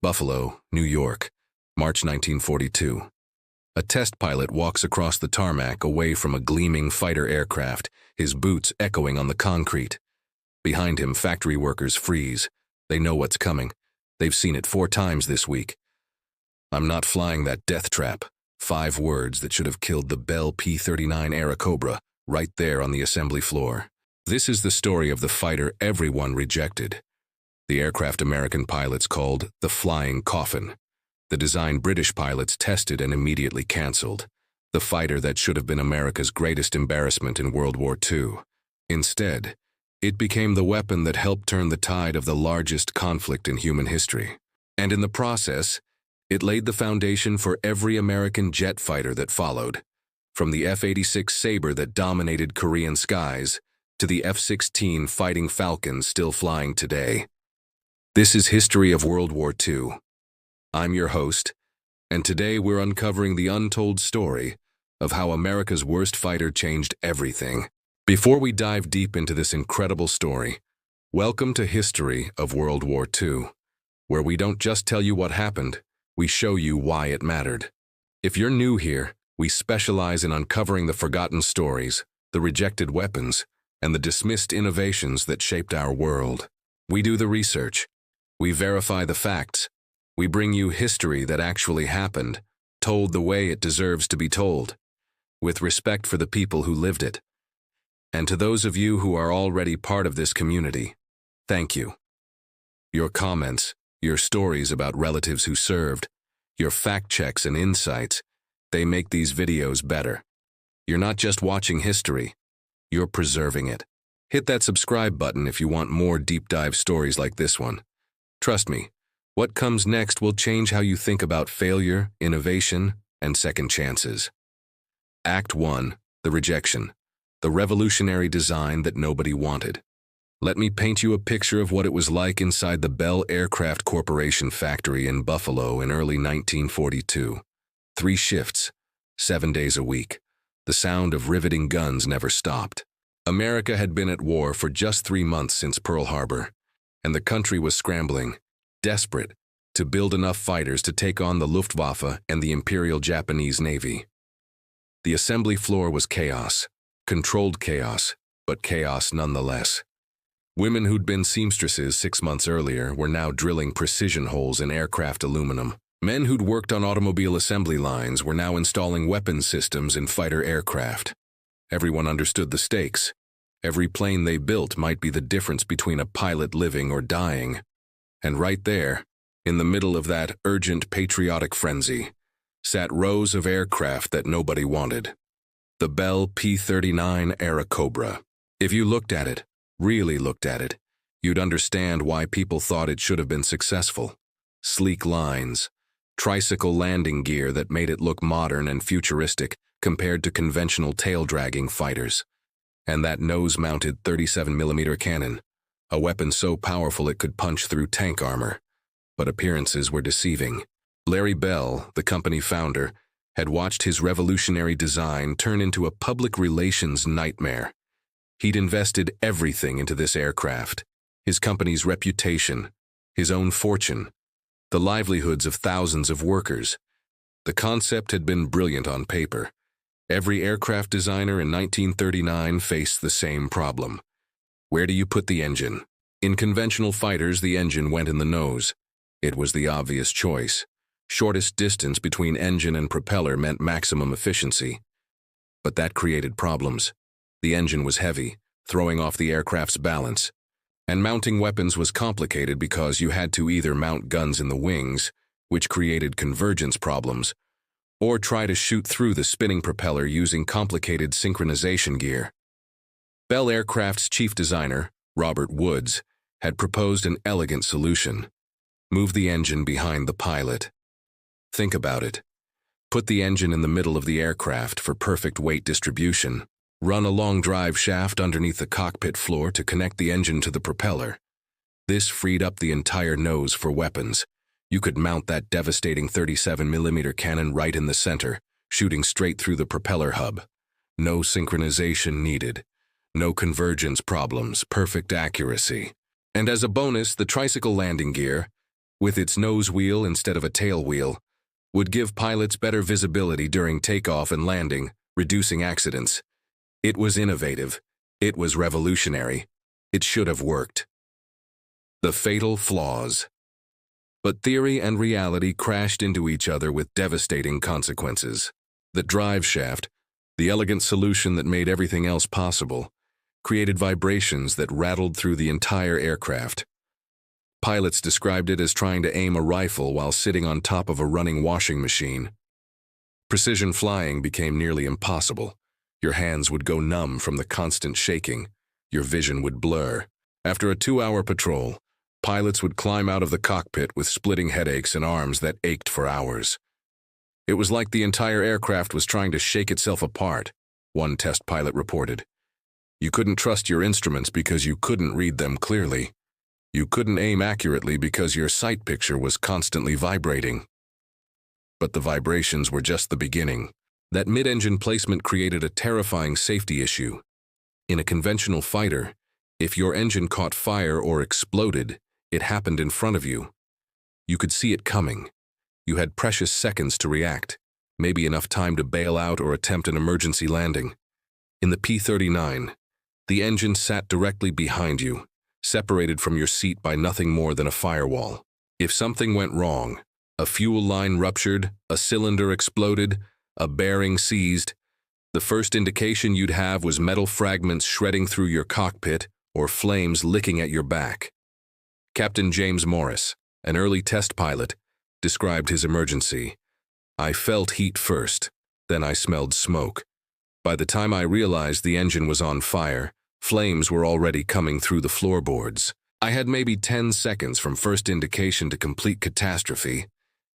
Buffalo, New York, March 1942. A test pilot walks across the tarmac away from a gleaming fighter aircraft, his boots echoing on the concrete. Behind him, factory workers freeze. They know what's coming. They've seen it 4 times this week. "I'm not flying that death trap." 5 words that should have killed the Bell P-39 Airacobra right there on the assembly floor. This is the story of the fighter everyone rejected. The aircraft American pilots called the Flying Coffin. The design British pilots tested and immediately canceled. The fighter that should have been America's greatest embarrassment in World War II. Instead, it became the weapon that helped turn the tide of the largest conflict in human history. And in the process, it laid the foundation for every American jet fighter that followed, from the F-86 Sabre that dominated Korean skies to the F-16 Fighting Falcons still flying today. This is History of World War II. I'm your host, and today we're uncovering the untold story of how America's worst fighter changed everything. Before we dive deep into this incredible story, welcome to History of World War II, where we don't just tell you what happened, we show you why it mattered. If you're new here, we specialize in uncovering the forgotten stories, the rejected weapons, and the dismissed innovations that shaped our world. We do the research. We verify the facts. We bring you history that actually happened, told the way it deserves to be told, with respect for the people who lived it. And to those of you who are already part of this community, thank you. Your comments, your stories about relatives who served, your fact checks and insights, they make these videos better. You're not just watching history, you're preserving it. Hit that subscribe button if you want more deep dive stories like this one. Trust me, what comes next will change how you think about failure, innovation, and second chances. Act 1, The Rejection, the revolutionary design that nobody wanted. Let me paint you a picture of what it was like inside the Bell Aircraft Corporation factory in Buffalo in early 1942. 3 shifts, 7 days a week. The sound of riveting guns never stopped. America had been at war for just 3 months since Pearl Harbor, and the country was scrambling, desperate, to build enough fighters to take on the Luftwaffe and the Imperial Japanese Navy. The assembly floor was chaos, controlled chaos, but chaos nonetheless. Women who'd been seamstresses 6 months earlier were now drilling precision holes in aircraft aluminum. Men who'd worked on automobile assembly lines were now installing weapons systems in fighter aircraft. Everyone understood the stakes. Every plane they built might be the difference between a pilot living or dying. And right there, in the middle of that urgent patriotic frenzy, sat rows of aircraft that nobody wanted. The Bell P-39 Airacobra. If you looked at it, really looked at it, you'd understand why people thought it should have been successful. Sleek lines, tricycle landing gear that made it look modern and futuristic compared to conventional tail-dragging fighters. And that nose-mounted 37mm cannon, a weapon so powerful it could punch through tank armor. But appearances were deceiving. Larry Bell, the company founder, had watched his revolutionary design turn into a public relations nightmare. He'd invested everything into this aircraft, his company's reputation, his own fortune, the livelihoods of thousands of workers. The concept had been brilliant on paper. Every aircraft designer in 1939 faced the same problem. Where do you put the engine? In conventional fighters, the engine went in the nose. It was the obvious choice. Shortest distance between engine and propeller meant maximum efficiency. But that created problems. The engine was heavy, throwing off the aircraft's balance. And mounting weapons was complicated because you had to either mount guns in the wings, which created convergence problems, or try to shoot through the spinning propeller using complicated synchronization gear. Bell Aircraft's chief designer, Robert Woods, had proposed an elegant solution. Move the engine behind the pilot. Think about it. Put the engine in the middle of the aircraft for perfect weight distribution. Run a long drive shaft underneath the cockpit floor to connect the engine to the propeller. This freed up the entire nose for weapons. You could mount that devastating 37mm cannon right in the center, shooting straight through the propeller hub. No synchronization needed. No convergence problems, perfect accuracy. And as a bonus, the tricycle landing gear, with its nose wheel instead of a tail wheel, would give pilots better visibility during takeoff and landing, reducing accidents. It was innovative. It was revolutionary. It should have worked. The fatal flaws. But theory and reality crashed into each other with devastating consequences. The drive shaft, the elegant solution that made everything else possible, created vibrations that rattled through the entire aircraft. Pilots described it as trying to aim a rifle while sitting on top of a running washing machine. Precision flying became nearly impossible. Your hands would go numb from the constant shaking. Your vision would blur. After a 2-hour patrol, pilots would climb out of the cockpit with splitting headaches and arms that ached for hours. It was like the entire aircraft was trying to shake itself apart, one test pilot reported. You couldn't trust your instruments because you couldn't read them clearly. You couldn't aim accurately because your sight picture was constantly vibrating. But the vibrations were just the beginning. That mid-engine placement created a terrifying safety issue. In a conventional fighter, if your engine caught fire or exploded, it happened in front of you. You could see it coming. You had precious seconds to react, maybe enough time to bail out or attempt an emergency landing. In the P-39, the engine sat directly behind you, separated from your seat by nothing more than a firewall. If something went wrong, a fuel line ruptured, a cylinder exploded, a bearing seized, the first indication you'd have was metal fragments shredding through your cockpit or flames licking at your back. Captain James Morris, an early test pilot, described his emergency. I felt heat first, then I smelled smoke. By the time I realized the engine was on fire, flames were already coming through the floorboards. I had maybe 10 seconds from first indication to complete catastrophe.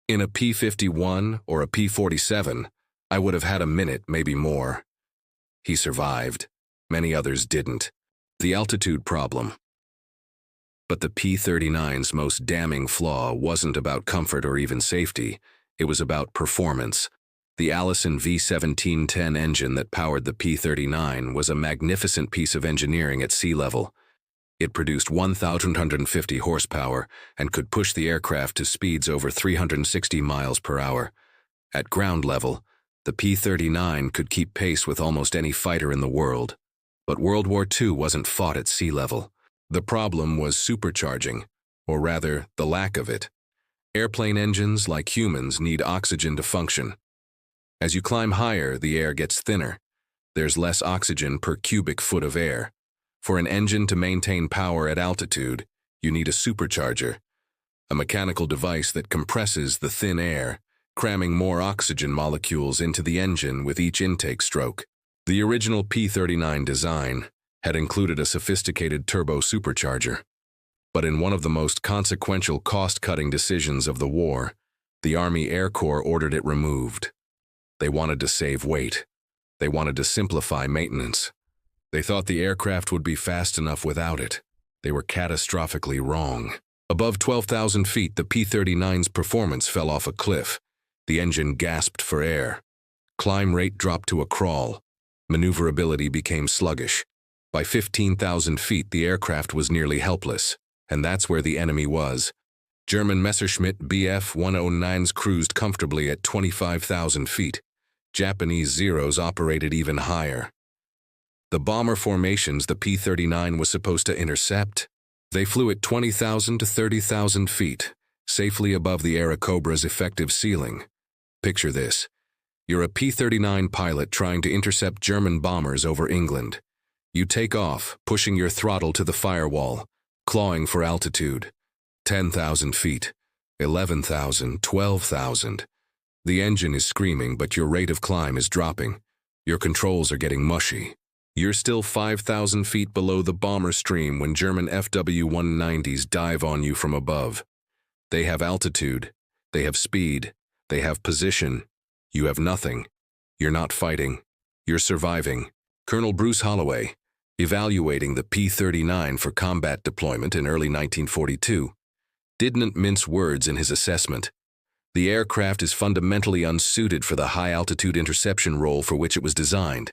In a P-51 or a P-47, I would have had a minute, maybe more. He survived. Many others didn't. The altitude problem. But the P-39's most damning flaw wasn't about comfort or even safety. It was about performance. The Allison V1710 engine that powered the P-39 was a magnificent piece of engineering at sea level. It produced 1,150 horsepower and could push the aircraft to speeds over 360 miles per hour. At ground level, the P-39 could keep pace with almost any fighter in the world. But World War II wasn't fought at sea level. The problem was supercharging, or rather, the lack of it. Airplane engines, like humans, need oxygen to function. As you climb higher, the air gets thinner. There's less oxygen per cubic foot of air. For an engine to maintain power at altitude, you need a supercharger, a mechanical device that compresses the thin air, cramming more oxygen molecules into the engine with each intake stroke. The original P-39 design had included a sophisticated turbo supercharger. But in one of the most consequential cost-cutting decisions of the war, the Army Air Corps ordered it removed. They wanted to save weight. They wanted to simplify maintenance. They thought the aircraft would be fast enough without it. They were catastrophically wrong. Above 12,000 feet, the P-39's performance fell off a cliff. The engine gasped for air. Climb rate dropped to a crawl. Maneuverability became sluggish. By 15,000 feet, the aircraft was nearly helpless. And that's where the enemy was. German Messerschmitt Bf-109s cruised comfortably at 25,000 feet. Japanese Zeros operated even higher. The bomber formations the P-39 was supposed to intercept, they flew at 20,000 to 30,000 feet, safely above the Aerocobra's effective ceiling. Picture this. You're a P-39 pilot trying to intercept German bombers over England. You take off, pushing your throttle to the firewall, clawing for altitude. 10,000 feet, 11,000, 12,000. The engine is screaming, but your rate of climb is dropping. Your controls are getting mushy. You're still 5,000 feet below the bomber stream when German FW-190s dive on you from above. They have altitude, they have speed, they have position. You have nothing. You're not fighting. You're surviving. Colonel Bruce Holloway, evaluating the P-39 for combat deployment in early 1942, didn't mince words in his assessment. The aircraft is fundamentally unsuited for the high-altitude interception role for which it was designed.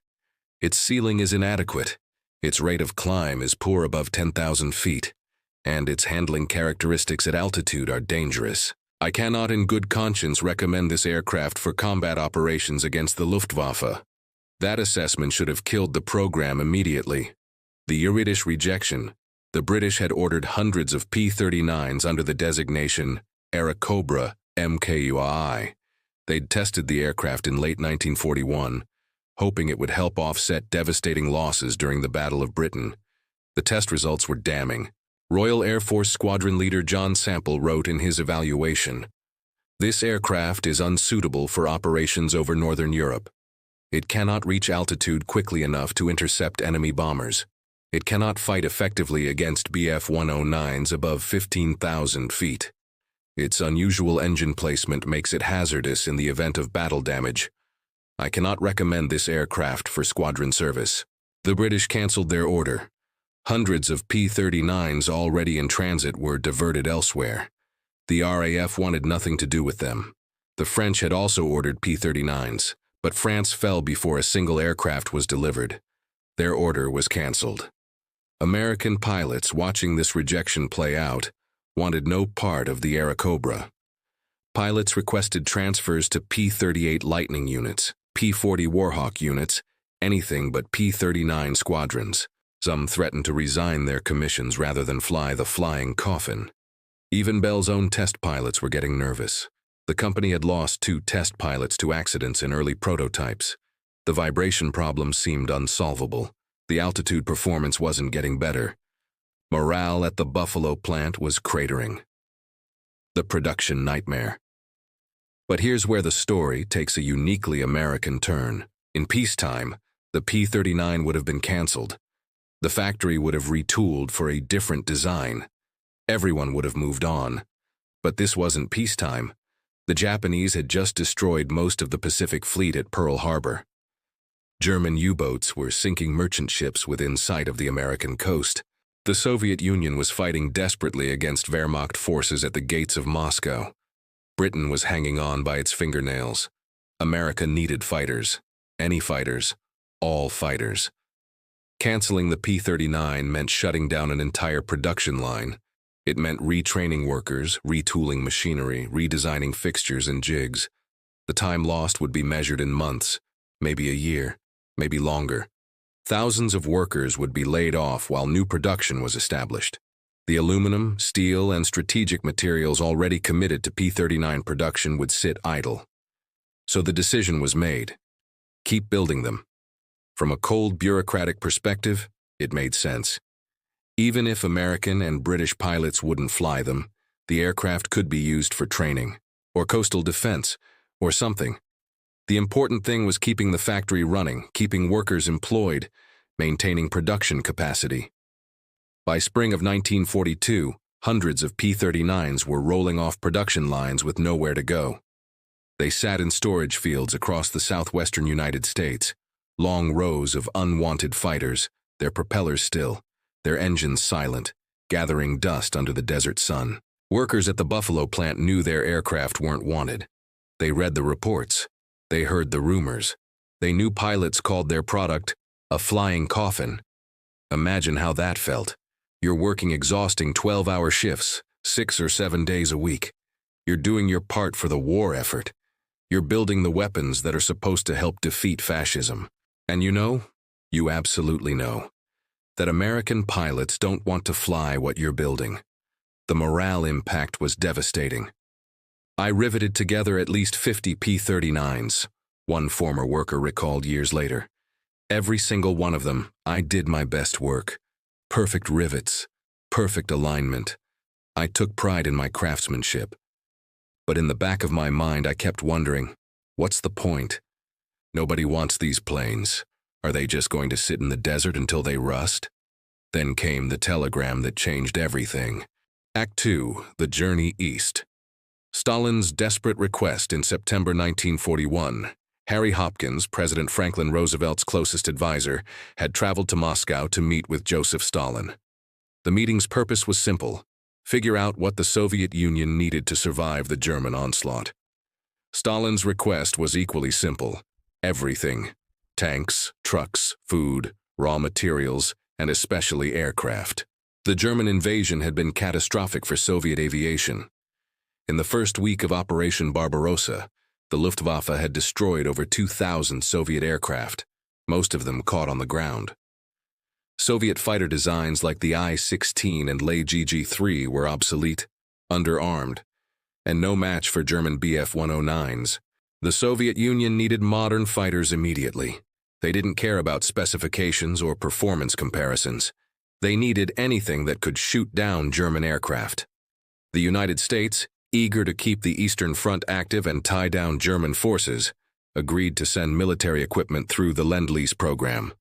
Its ceiling is inadequate. Its rate of climb is poor above 10,000 feet. and its handling characteristics at altitude are dangerous. I cannot in good conscience recommend this aircraft for combat operations against the Luftwaffe. That assessment should have killed the program immediately. The Iridish rejection. The British had ordered hundreds of P-39s under the designation Airacobra MKUI. They'd tested the aircraft in late 1941, hoping it would help offset devastating losses during the Battle of Britain. The test results were damning. Royal Air Force Squadron Leader John Sample wrote in his evaluation, "This aircraft is unsuitable for operations over Northern Europe. It cannot reach altitude quickly enough to intercept enemy bombers. It cannot fight effectively against Bf-109s above 15,000 feet. Its unusual engine placement makes it hazardous in the event of battle damage. I cannot recommend this aircraft for squadron service." The British cancelled their order. Hundreds of P-39s already in transit were diverted elsewhere. The RAF wanted nothing to do with them. The French had also ordered P-39s, but France fell before a single aircraft was delivered. Their order was cancelled. American pilots, watching this rejection play out, wanted no part of the Airacobra. Pilots requested transfers to P-38 Lightning units, P-40 Warhawk units, anything but P-39 squadrons. Some threatened to resign their commissions rather than fly the flying coffin. Even Bell's own test pilots were getting nervous. The company had lost 2 test pilots to accidents in early prototypes. The vibration problem seemed unsolvable. The altitude performance wasn't getting better. Morale at the Buffalo plant was cratering. The production nightmare. But here's where the story takes a uniquely American turn. In peacetime, the P-39 would have been canceled. The factory would have retooled for a different design. Everyone would have moved on. But this wasn't peacetime. The Japanese had just destroyed most of the Pacific Fleet at Pearl Harbor. German U-boats were sinking merchant ships within sight of the American coast. The Soviet Union was fighting desperately against Wehrmacht forces at the gates of Moscow. Britain was hanging on by its fingernails. America needed fighters. Any fighters. All fighters. Canceling the P-39 meant shutting down an entire production line. It meant retraining workers, retooling machinery, redesigning fixtures and jigs. The time lost would be measured in months, maybe a year, maybe longer. Thousands of workers would be laid off while new production was established. The aluminum, steel, and strategic materials already committed to P-39 production would sit idle. So the decision was made. Keep building them. From a cold bureaucratic perspective, it made sense. Even if American and British pilots wouldn't fly them, the aircraft could be used for training, or coastal defense, or something. The important thing was keeping the factory running, keeping workers employed, maintaining production capacity. By spring of 1942, hundreds of P-39s were rolling off production lines with nowhere to go. They sat in storage fields across the southwestern United States, long rows of unwanted fighters, their propellers still, their engines silent, gathering dust under the desert sun. Workers at the Buffalo plant knew their aircraft weren't wanted. They read the reports. They heard the rumors. They knew pilots called their product a flying coffin. Imagine how that felt. You're working exhausting 12-hour shifts, 6 or 7 days a week. You're doing your part for the war effort. You're building the weapons that are supposed to help defeat fascism. And you absolutely know, that American pilots don't want to fly what you're building. The morale impact was devastating. I riveted together at least 50 P-39s, one former worker recalled years later. Every single one of them, I did my best work. Perfect rivets, perfect alignment. I took pride in my craftsmanship. But in the back of my mind, I kept wondering, what's the point? Nobody wants these planes. Are they just going to sit in the desert until they rust? Then came the telegram that changed everything. Act 2, The Journey East. Stalin's desperate request in September 1941. Harry Hopkins, President Franklin Roosevelt's closest advisor, had traveled to Moscow to meet with Joseph Stalin. The meeting's purpose was simple: figure out what the Soviet Union needed to survive the German onslaught. Stalin's request was equally simple: everything. Tanks, trucks, food, raw materials, and especially aircraft. The German invasion had been catastrophic for Soviet aviation. In the first week of Operation Barbarossa, the Luftwaffe had destroyed over 2,000 Soviet aircraft, most of them caught on the ground. Soviet fighter designs like the I-16 and LeGG-3 were obsolete, underarmed, and no match for German Bf-109s. The Soviet Union needed modern fighters immediately. They didn't care about specifications or performance comparisons. They needed anything that could shoot down German aircraft. The United States, eager to keep the Eastern Front active and tie down German forces, agreed to send military equipment through the Lend-Lease program.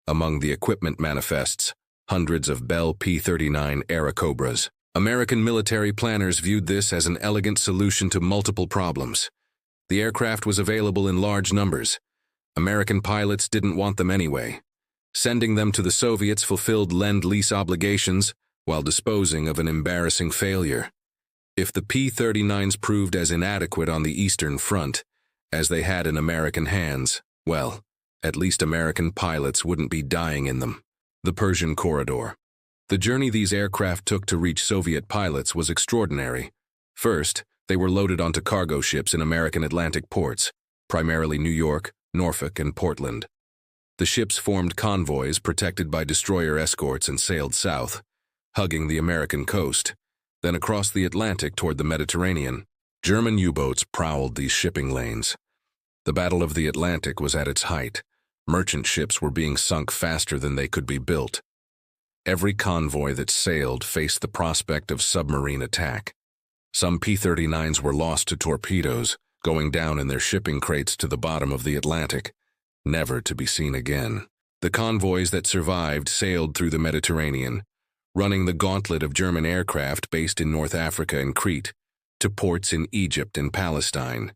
Among the equipment manifests, hundreds of Bell P-39 Airacobras. American military planners viewed this as an elegant solution to multiple problems. The aircraft was available in large numbers. American pilots didn't want them anyway. Sending them to the Soviets fulfilled Lend-Lease obligations while disposing of an embarrassing failure. If the P-39s proved as inadequate on the Eastern Front as they had in American hands, well, at least American pilots wouldn't be dying in them. The Persian Corridor. The journey these aircraft took to reach Soviet pilots was extraordinary. First, they were loaded onto cargo ships in American Atlantic ports, primarily New York, Norfolk, and Portland. The ships formed convoys protected by destroyer escorts and sailed south, hugging the American coast, then across the Atlantic toward the Mediterranean. German U-boats prowled these shipping lanes. The Battle of the Atlantic was at its height. Merchant ships were being sunk faster than they could be built. Every convoy that sailed faced the prospect of submarine attack. Some P-39s were lost to torpedoes, going down in their shipping crates to the bottom of the Atlantic, never to be seen again. The convoys that survived sailed through the Mediterranean, running the gauntlet of German aircraft based in North Africa and Crete, to ports in Egypt and Palestine.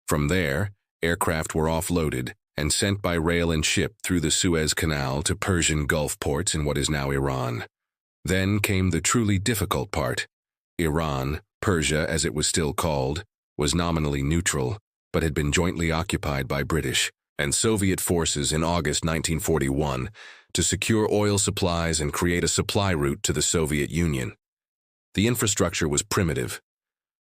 From there, aircraft were offloaded and sent by rail and ship through the Suez Canal to Persian Gulf ports in what is now Iran. Then came the truly difficult part. Iran, Persia as it was still called, was nominally neutral, but had been jointly occupied by British and Soviet forces in August 1941 to secure oil supplies and create a supply route to the Soviet Union. The infrastructure was primitive.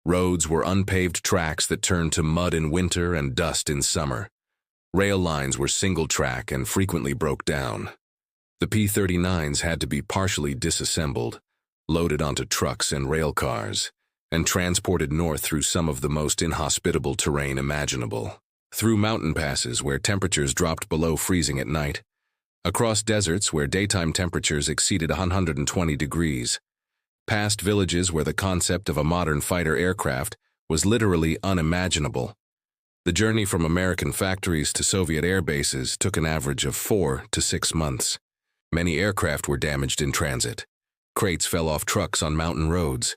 Roads were unpaved tracks that turned to mud in winter and dust in summer. Rail lines were single-track and frequently broke down. The P-39s had to be partially disassembled, loaded onto trucks and rail cars, and transported north through some of the most inhospitable terrain imaginable. Through mountain passes where temperatures dropped below freezing at night, across deserts where daytime temperatures exceeded 120 degrees, past villages where the concept of a modern fighter aircraft was literally unimaginable. The journey from American factories to Soviet air bases took an average of 4 to 6 months. Many aircraft were damaged in transit. Crates fell off trucks on mountain roads.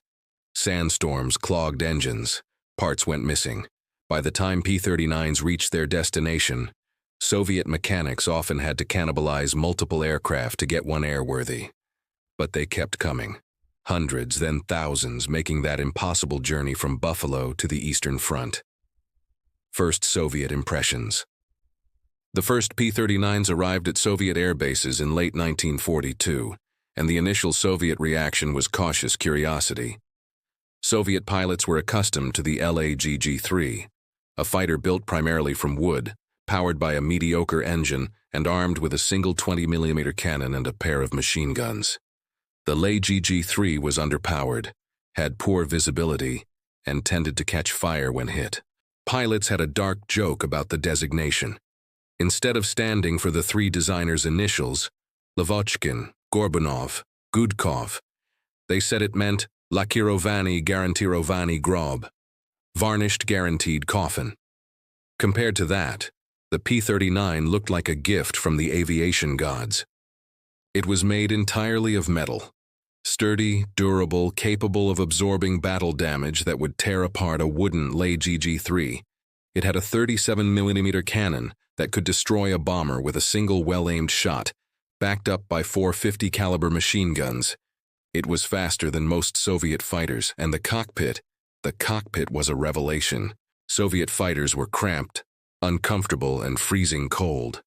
Sandstorms clogged engines. Parts went missing. By the time P-39s reached their destination, Soviet mechanics often had to cannibalize multiple aircraft to get one airworthy. But they kept coming. Hundreds, then thousands, making that impossible journey from Buffalo to the Eastern Front. First Soviet impressions. The first P-39s arrived at Soviet air bases in late 1942, and the initial Soviet reaction was cautious curiosity. Soviet pilots were accustomed to the LeGG-3, a fighter built primarily from wood, powered by a mediocre engine and armed with a single 20mm cannon and a pair of machine guns. The LeGG-3 was underpowered, had poor visibility, and tended to catch fire when hit. Pilots had a dark joke about the designation. Instead of standing for the three designers' initials, Lavochkin, Gorbunov, Gudkov, they said it meant Lakirovani Garantirovani Grob, varnished guaranteed coffin. Compared to that, the P-39 looked like a gift from the aviation gods. It was made entirely of metal, sturdy, durable, capable of absorbing battle damage that would tear apart a wooden LeGG-3. It had a 37mm cannon that could destroy a bomber with a single well-aimed shot, backed up by 450 caliber machine guns. It was faster than most Soviet fighters, and the cockpit was a revelation. Soviet fighters were cramped, uncomfortable, and freezing cold.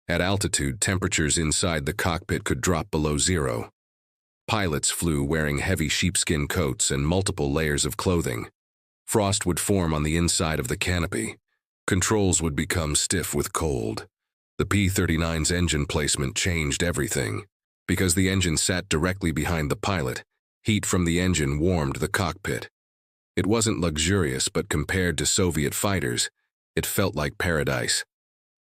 At altitude, temperatures inside the cockpit could drop below zero. Pilots flew wearing heavy sheepskin coats and multiple layers of clothing. Frost would form on the inside of the canopy. Controls would become stiff with cold. The P-39's engine placement changed everything. Because the engine sat directly behind the pilot, heat from the engine warmed the cockpit. It wasn't luxurious, but compared to Soviet fighters, it felt like paradise.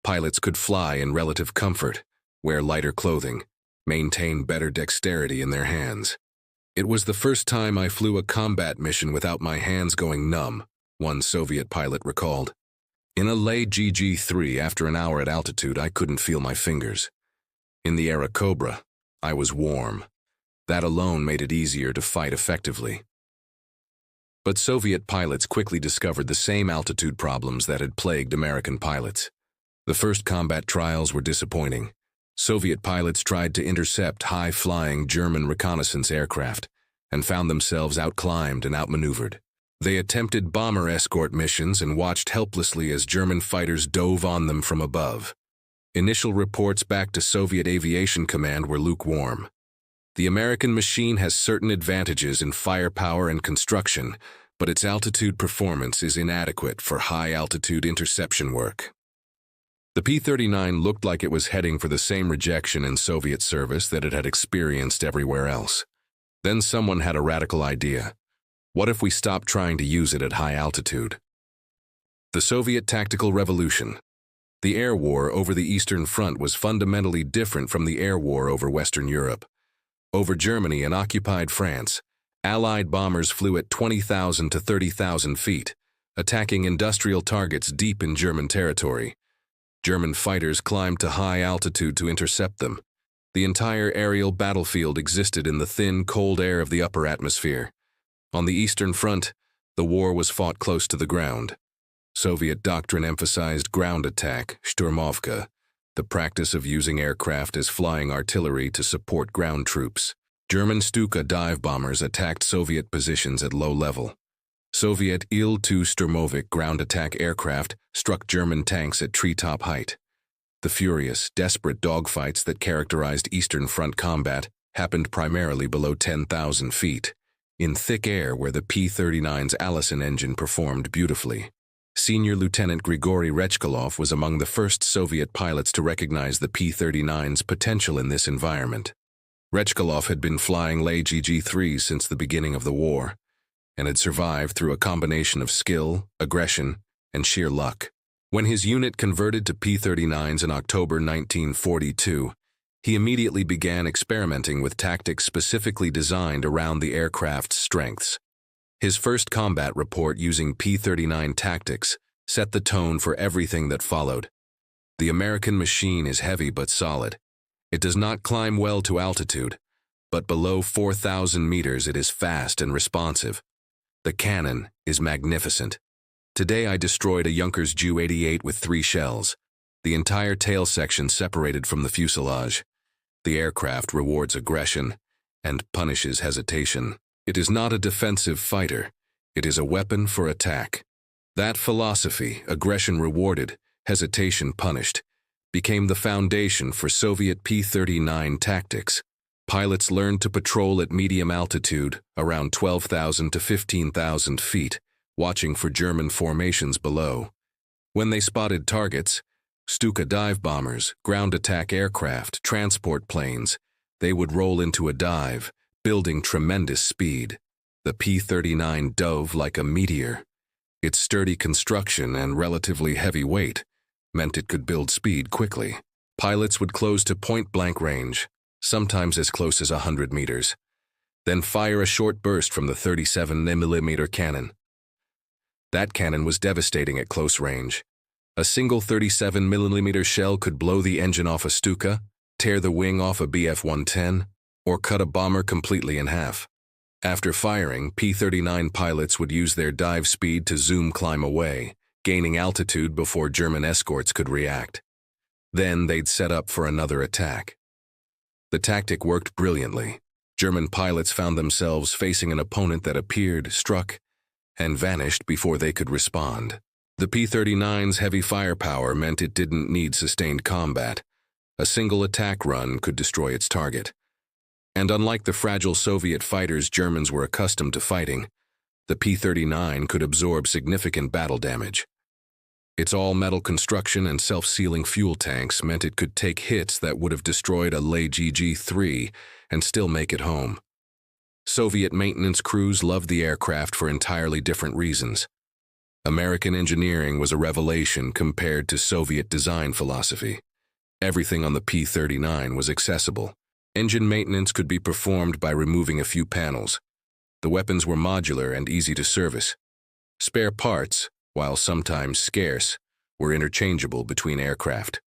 Pilots could fly in relative comfort, wear lighter clothing, maintain better dexterity in their hands. It was the first time I flew a combat mission without my hands going numb, one Soviet pilot recalled. In a lay GG-3 after an hour at altitude, I couldn't feel my fingers. In the Era Cobra, I was warm. That alone made it easier to fight effectively. But Soviet pilots quickly discovered the same altitude problems that had plagued American pilots. The first combat trials were disappointing. Soviet pilots tried to intercept high-flying German reconnaissance aircraft and found themselves outclimbed and outmaneuvered. They attempted bomber escort missions and watched helplessly as German fighters dove on them from above. Initial reports back to Soviet Aviation Command were lukewarm. The American machine has certain advantages in firepower and construction, but its altitude performance is inadequate for high-altitude interception work. The P-39 looked like it was heading for the same rejection in Soviet service that it had experienced everywhere else. Then someone had a radical idea. What if we stopped trying to use it at high altitude? The Soviet Tactical Revolution. The air war over the Eastern Front was fundamentally different from the air war over Western Europe. Over Germany and occupied France, Allied bombers flew at 20,000 to 30,000 feet, attacking industrial targets deep in German territory. German fighters climbed to high altitude to intercept them. The entire aerial battlefield existed in the thin, cold air of the upper atmosphere. On the Eastern Front, the war was fought close to the ground. Soviet doctrine emphasized ground attack, Sturmovka, the practice of using aircraft as flying artillery to support ground troops. German Stuka dive bombers attacked Soviet positions at low level. Soviet Il-2 Sturmovik ground attack aircraft struck German tanks at treetop height. The furious, desperate dogfights that characterized Eastern Front combat happened primarily below 10,000 feet, in thick air where the P-39's Allison engine performed beautifully. Senior Lieutenant Grigory Rechkalov was among the first Soviet pilots to recognize the P-39's potential in this environment. Rechkalov had been flying lay GG-3s since the beginning of the war, and had survived through a combination of skill, aggression, and sheer luck. When his unit converted to P-39s in October 1942, he immediately began experimenting with tactics specifically designed around the aircraft's strengths. His first combat report using P-39 tactics set the tone for everything that followed. The American machine is heavy but solid. It does not climb well to altitude, but below 4,000 meters it is fast and responsive. The cannon is magnificent. Today I destroyed a Junkers Ju-88 with 3 shells, the entire tail section separated from the fuselage. The aircraft rewards aggression and punishes hesitation. It is not a defensive fighter. It is a weapon for attack. That philosophy, aggression rewarded, hesitation punished, became the foundation for Soviet P-39 tactics. Pilots learned to patrol at medium altitude, around 12,000 to 15,000 feet, watching for German formations below. When they spotted targets, Stuka dive bombers, ground attack aircraft, transport planes, they would roll into a dive, building tremendous speed. The P-39 dove like a meteor. Its sturdy construction and relatively heavy weight meant it could build speed quickly. Pilots would close to point-blank range, sometimes as close as 100 meters, then fire a short burst from the 37mm cannon. That cannon was devastating at close range. A single 37mm shell could blow the engine off a Stuka, tear the wing off a Bf-110, or cut a bomber completely in half. After firing, P-39 pilots would use their dive speed to zoom climb away, gaining altitude before German escorts could react. Then they'd set up for another attack. The tactic worked brilliantly. German pilots found themselves facing an opponent that appeared, struck, and vanished before they could respond. The P-39's heavy firepower meant it didn't need sustained combat. A single attack run could destroy its target. And unlike the fragile Soviet fighters Germans were accustomed to fighting, the P-39 could absorb significant battle damage. Its all-metal construction and self-sealing fuel tanks meant it could take hits that would have destroyed a Leg-3 and still make it home. Soviet maintenance crews loved the aircraft for entirely different reasons. American engineering was a revelation compared to Soviet design philosophy. Everything on the P-39 was accessible. Engine maintenance could be performed by removing a few panels. The weapons were modular and easy to service. Spare parts, while sometimes scarce, were interchangeable between aircraft.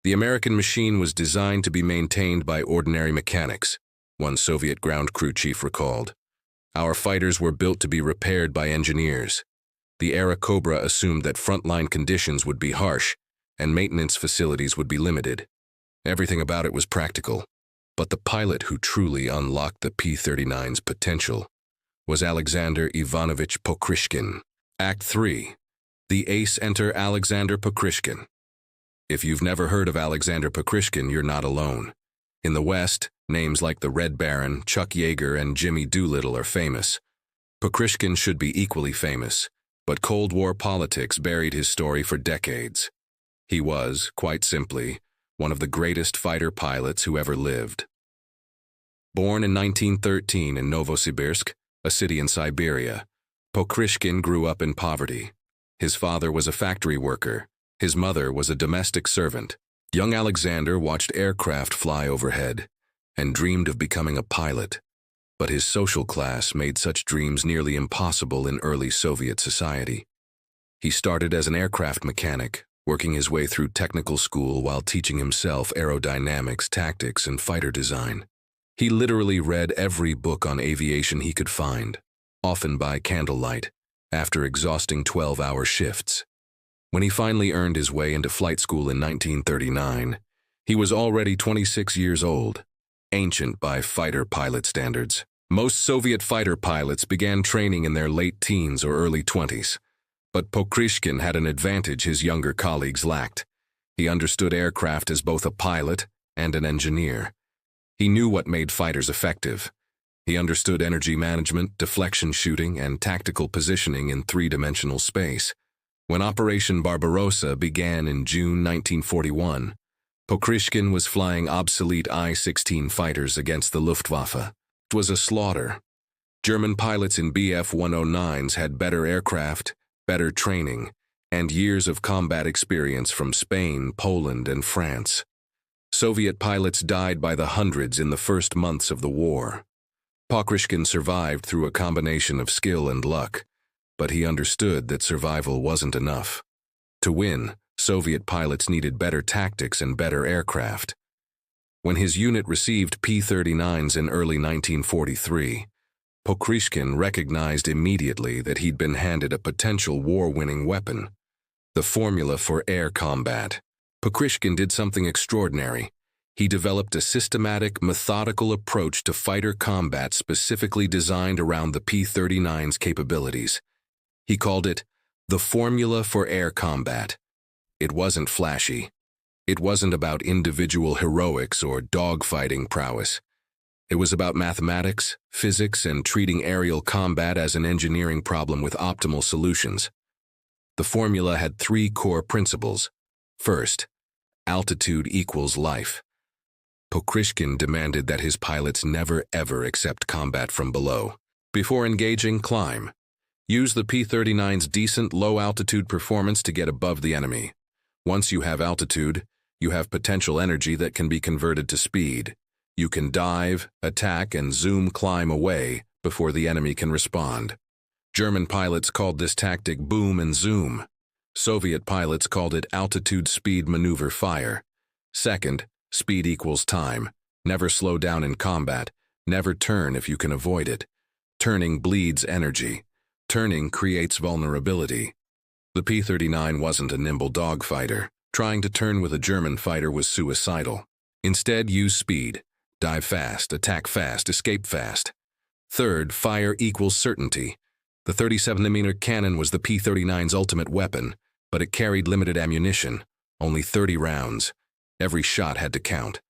The American machine was designed to be maintained by ordinary mechanics, one Soviet ground crew chief recalled. Our fighters were built to be repaired by engineers. The era Cobra assumed that frontline conditions would be harsh and maintenance facilities would be limited. Everything about it was practical. But the pilot who truly unlocked the P-39's potential was Alexander Ivanovich Pokrishkin. Act 3. The ace enter Alexander Pokrishkin. If you've never heard of Alexander Pokrishkin, you're not alone. In the West, names like the Red Baron, Chuck Yeager, and Jimmy Doolittle are famous. Pokrishkin should be equally famous, but Cold War politics buried his story for decades. He was, quite simply, one of the greatest fighter pilots who ever lived. Born in 1913 in Novosibirsk, a city in Siberia, Pokrishkin grew up in poverty. His father was a factory worker. His mother was a domestic servant. Young Alexander watched aircraft fly overhead and dreamed of becoming a pilot. But his social class made such dreams nearly impossible in early Soviet society. He started as an aircraft mechanic, working his way through technical school while teaching himself aerodynamics, tactics, and fighter design. He literally read every book on aviation he could find, often by candlelight, after exhausting 12-hour shifts. When he finally earned his way into flight school in 1939, he was already 26 years old, ancient by fighter pilot standards. Most Soviet fighter pilots began training in their late teens or early 20s. But Pokrishkin had an advantage his younger colleagues lacked. He understood aircraft as both a pilot and an engineer. He knew what made fighters effective. He understood energy management, deflection shooting, and tactical positioning in three-dimensional space. When Operation Barbarossa began in June 1941, Pokrishkin was flying obsolete I-16 fighters against the Luftwaffe. It was a slaughter. German pilots in Bf-109s had better aircraft, better training, and years of combat experience from Spain, Poland, and France. Soviet pilots died by the hundreds in the first months of the war. Pokrishkin survived through a combination of skill and luck, but he understood that survival wasn't enough. To win, Soviet pilots needed better tactics and better aircraft. When his unit received P-39s in early 1943, Pokrishkin recognized immediately that he'd been handed a potential war-winning weapon, the formula for air combat. Pokrishkin did something extraordinary. He developed a systematic, methodical approach to fighter combat specifically designed around the P-39's capabilities. He called it the formula for air combat. It wasn't flashy. It wasn't about individual heroics or dogfighting prowess. It was about mathematics, physics, and treating aerial combat as an engineering problem with optimal solutions. The formula had three core principles. First, altitude equals life. Pokrishkin demanded that his pilots never ever accept combat from below. Before engaging, climb. Use the P-39's decent low-altitude performance to get above the enemy. Once you have altitude, you have potential energy that can be converted to speed. You can dive, attack, and zoom climb away before the enemy can respond. German pilots called this tactic boom and zoom. Soviet pilots called it altitude speed maneuver fire. Second, speed equals time. Never slow down in combat. Never turn if you can avoid it. Turning bleeds energy. Turning creates vulnerability. The P-39 wasn't a nimble dogfighter. Trying to turn with a German fighter was suicidal. Instead, use speed. Dive fast, attack fast, escape fast. Third, fire equals certainty. The 37mm cannon was the P-39's ultimate weapon, but it carried limited ammunition, only 30 rounds. Every shot had to count.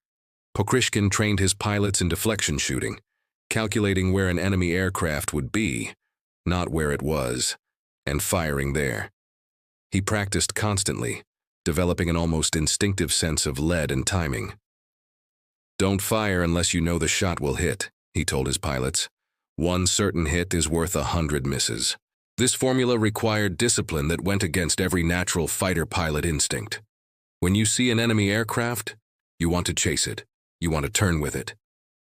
Pokrishkin trained his pilots in deflection shooting, calculating where an enemy aircraft would be, not where it was, and firing there. He practiced constantly, developing an almost instinctive sense of lead and timing. "Don't fire unless you know the shot will hit," he told his pilots. "One certain hit is worth 100 misses." This formula required discipline that went against every natural fighter pilot instinct. When you see an enemy aircraft, you want to chase it. You want to turn with it.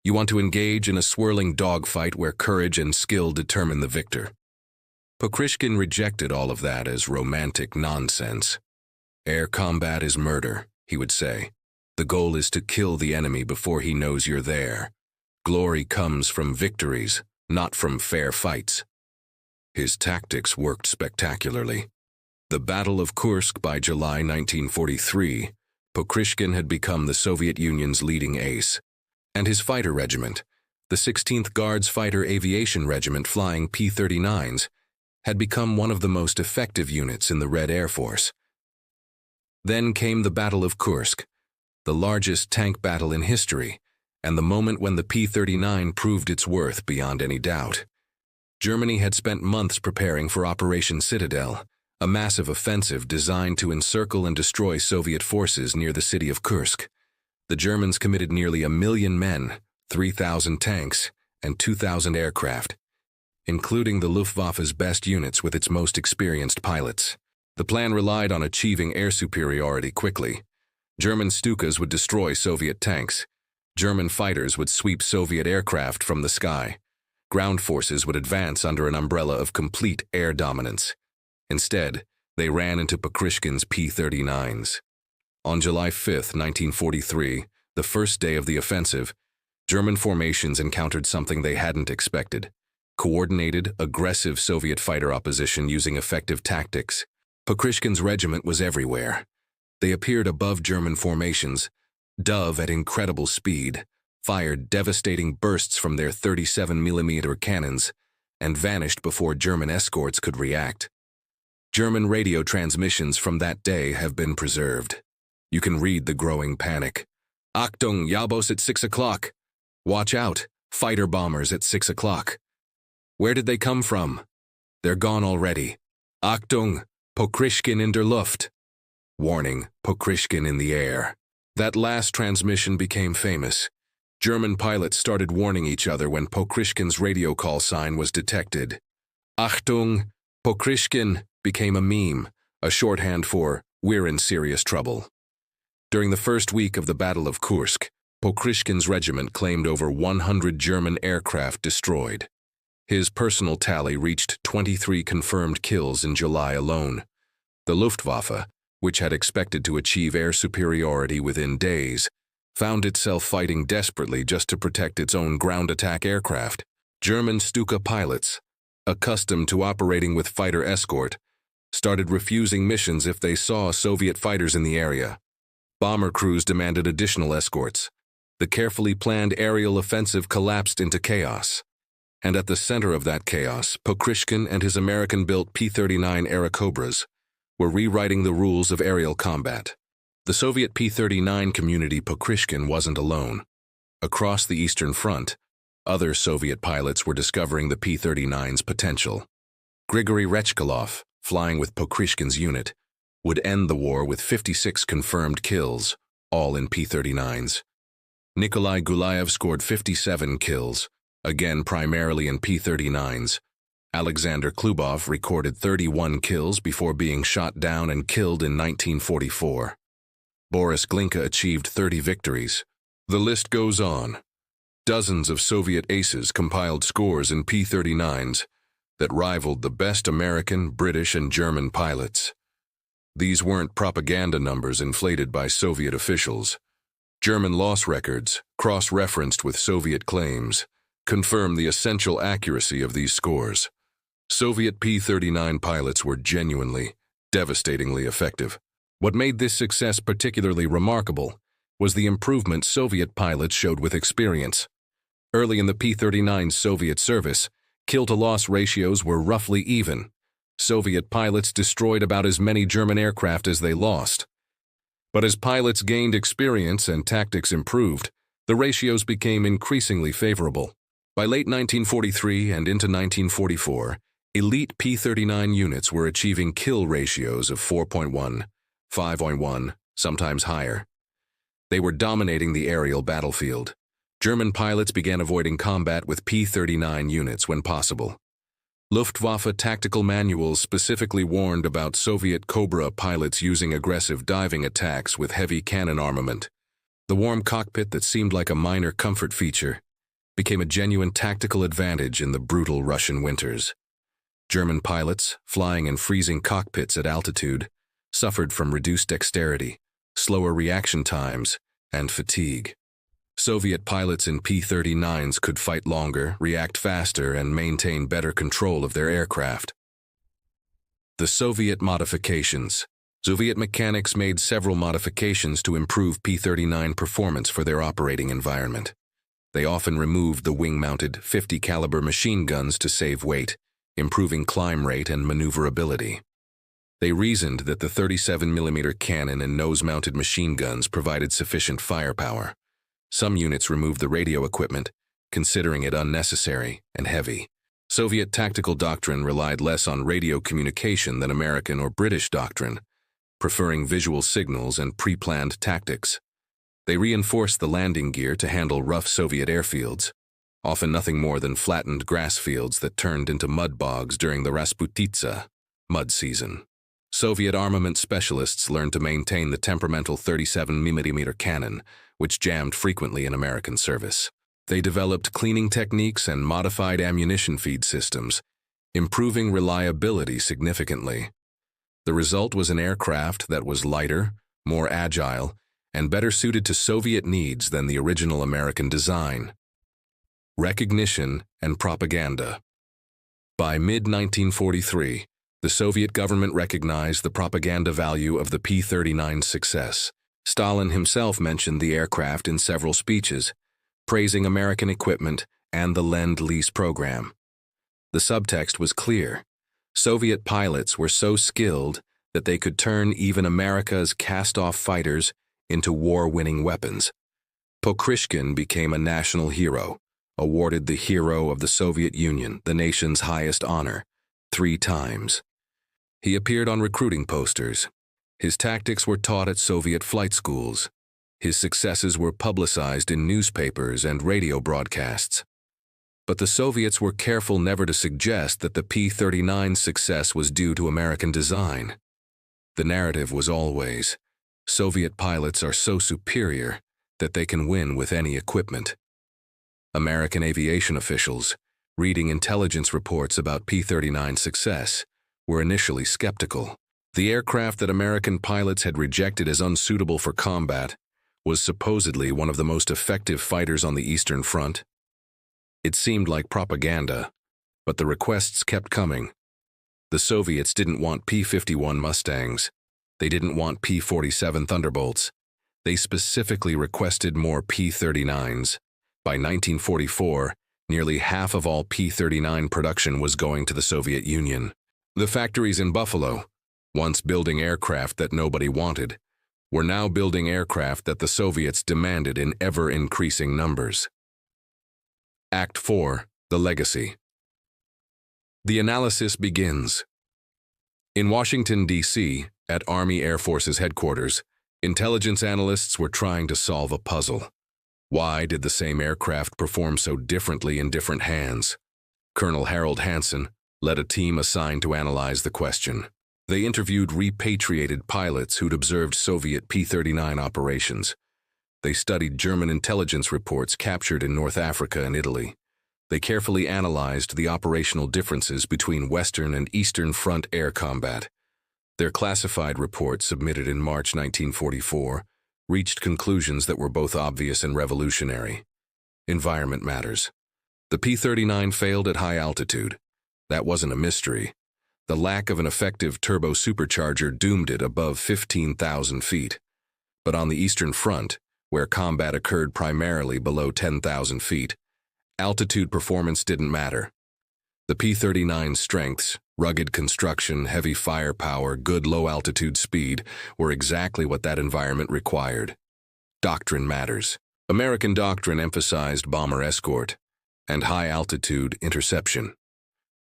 You want to engage in a swirling dogfight where courage and skill determine the victor. Pokrishkin rejected all of that as romantic nonsense. "Air combat is murder," he would say. "The goal is to kill the enemy before he knows you're there. Glory comes from victories, not from fair fights." His tactics worked spectacularly. The Battle of Kursk by July 1943, Pokrishkin had become the Soviet Union's leading ace, and his fighter regiment, the 16th Guards Fighter Aviation Regiment flying P-39s, had become one of the most effective units in the Red Air Force. Then came the Battle of Kursk, the largest tank battle in history, and the moment when the P-39 proved its worth beyond any doubt. Germany had spent months preparing for Operation Citadel, a massive offensive designed to encircle and destroy Soviet forces near the city of Kursk. The Germans committed nearly 1 million men, 3,000 tanks, and 2,000 aircraft, including the Luftwaffe's best units with its most experienced pilots. The plan relied on achieving air superiority quickly. German Stukas would destroy Soviet tanks. German fighters would sweep Soviet aircraft from the sky. Ground forces would advance under an umbrella of complete air dominance. Instead, they ran into Pokrishkin's P-39s. On July 5, 1943, the first day of the offensive, German formations encountered something they hadn't expected: coordinated, aggressive Soviet fighter opposition using effective tactics. Pokrishkin's regiment was everywhere. They appeared above German formations, dove at incredible speed, fired devastating bursts from their 37mm cannons, and vanished before German escorts could react. German radio transmissions from that day have been preserved. You can read the growing panic. "Achtung, Yabos at 6 o'clock. Watch out, fighter bombers at 6 o'clock. Where did they come from? They're gone already. Achtung, Pokrishkin in der Luft. Warning, Pokrishkin in the air." That last transmission became famous. German pilots started warning each other when Pokrishkin's radio call sign was detected. Achtung, Pokrishkin became a meme, a shorthand for "we're in serious trouble." During the first week of the Battle of Kursk, Pokrishkin's regiment claimed over 100 German aircraft destroyed. His personal tally reached 23 confirmed kills in July alone. The Luftwaffe, which had expected to achieve air superiority within days, found itself fighting desperately just to protect its own ground attack aircraft. German Stuka pilots, accustomed to operating with fighter escort, started refusing missions if they saw Soviet fighters in the area. Bomber crews demanded additional escorts. The carefully planned aerial offensive collapsed into chaos. And at the center of that chaos, Pokrishkin and his American-built P-39 Airacobras were rewriting the rules of aerial combat. The Soviet P-39 community Pokrishkin wasn't alone. Across the Eastern Front, other Soviet pilots were discovering the P-39's potential. Grigory Rechkalov, flying with Pokrishkin's unit, would end the war with 56 confirmed kills, all in P-39s. Nikolai Gulayev scored 57 kills, again primarily in P-39s. Alexander Klubov recorded 31 kills before being shot down and killed in 1944. Boris Glinka achieved 30 victories. The list goes on. Dozens of Soviet aces compiled scores in P-39s that rivaled the best American, British, and German pilots. These weren't propaganda numbers inflated by Soviet officials. German loss records, cross-referenced with Soviet claims, confirm the essential accuracy of these scores. Soviet P-39 pilots were genuinely, devastatingly effective. What made this success particularly remarkable was the improvement Soviet pilots showed with experience. Early in the P-39's Soviet service, kill-to-loss ratios were roughly even. Soviet pilots destroyed about as many German aircraft as they lost. But as pilots gained experience and tactics improved, The ratios became increasingly favorable. By late 1943 and into 1944, elite P-39 units were achieving kill ratios of 4.1, 5.1, sometimes higher. They were dominating the aerial battlefield. German pilots began avoiding combat with P-39 units when possible. Luftwaffe tactical manuals specifically warned about Soviet Cobra pilots using aggressive diving attacks with heavy cannon armament. The warm cockpit that seemed like a minor comfort feature became a genuine tactical advantage in the brutal Russian winters. German pilots, flying in freezing cockpits at altitude, suffered from reduced dexterity, slower reaction times, and fatigue. Soviet pilots in P-39s could fight longer, react faster, and maintain better control of their aircraft. The Soviet modifications. Soviet mechanics made several modifications to improve P-39 performance for their operating environment. They often removed the wing-mounted 50-caliber machine guns to save weight, improving climb rate and maneuverability. They reasoned that the 37mm cannon and nose-mounted machine guns provided sufficient firepower. Some units removed the radio equipment, considering it unnecessary and heavy. Soviet tactical doctrine relied less on radio communication than American or British doctrine, preferring visual signals and pre-planned tactics. They reinforced the landing gear to handle rough Soviet airfields, often nothing more than flattened grass fields that turned into mud bogs during the Rasputitsa, mud season. Soviet armament specialists learned to maintain the temperamental 37mm cannon, which jammed frequently in American service. They developed cleaning techniques and modified ammunition feed systems, improving reliability significantly. The result was an aircraft that was lighter, more agile, and better suited to Soviet needs than the original American design. Recognition and propaganda. By mid-1943, the Soviet government recognized the propaganda value of the P-39's success. Stalin himself mentioned the aircraft in several speeches, praising American equipment and the Lend-Lease program. The subtext was clear. Soviet pilots were so skilled that they could turn even America's cast-off fighters into war-winning weapons. Pokrishkin became a national hero, awarded the Hero of the Soviet Union, the nation's highest honor, 3 times. He appeared on recruiting posters. His tactics were taught at Soviet flight schools. His successes were publicized in newspapers and radio broadcasts. But the Soviets were careful never to suggest that the P-39's success was due to American design. The narrative was always, Soviet pilots are so superior that they can win with any equipment. American aviation officials, reading intelligence reports about P-39's success, were initially skeptical. The aircraft that American pilots had rejected as unsuitable for combat was supposedly one of the most effective fighters on the Eastern Front. It seemed like propaganda, but the requests kept coming. The Soviets didn't want P-51 Mustangs. They didn't want P-47 Thunderbolts. They specifically requested more P-39s. By 1944, nearly half of all P-39 production was going to the Soviet Union. The factories in Buffalo, once building aircraft that nobody wanted, were now building aircraft that the Soviets demanded in ever-increasing numbers. Act 4, The Legacy. The analysis begins. In Washington, D.C., at Army Air Force's headquarters, intelligence analysts were trying to solve a puzzle. Why did the same aircraft perform so differently in different hands? Colonel Harold Hansen led a team assigned to analyze the question. They interviewed repatriated pilots who'd observed Soviet P-39 operations. They studied German intelligence reports captured in North Africa and Italy. They carefully analyzed the operational differences between Western and Eastern Front air combat. Their classified report, submitted in March 1944, reached conclusions that were both obvious and revolutionary. Environment matters. The P-39 failed at high altitude. That wasn't a mystery. The lack of an effective turbo supercharger doomed it above 15,000 feet. But on the Eastern Front, where combat occurred primarily below 10,000 feet, altitude performance didn't matter. The P-39's strengths, rugged construction, heavy firepower, good low-altitude speed, were exactly what that environment required. Doctrine matters. American doctrine emphasized bomber escort and high-altitude interception.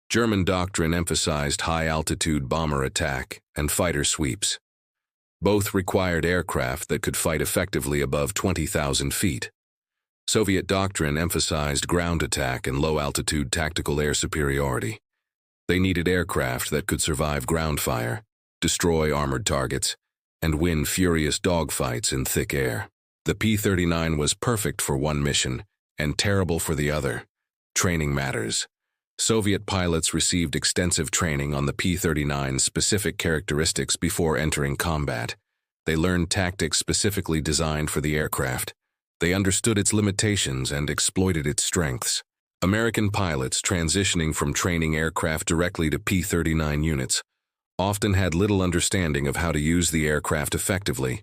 German doctrine emphasized high-altitude bomber attack and fighter sweeps. Both required aircraft that could fight effectively above 20,000 feet. Soviet doctrine emphasized ground attack and low-altitude tactical air superiority. They needed aircraft that could survive ground fire, destroy armored targets, and win furious dogfights in thick air. The P-39 was perfect for one mission and terrible for the other. Training matters. Soviet pilots received extensive training on the P-39's specific characteristics before entering combat. They learned tactics specifically designed for the aircraft. They understood its limitations and exploited its strengths. American pilots transitioning from training aircraft directly to P-39 units often had little understanding of how to use the aircraft effectively.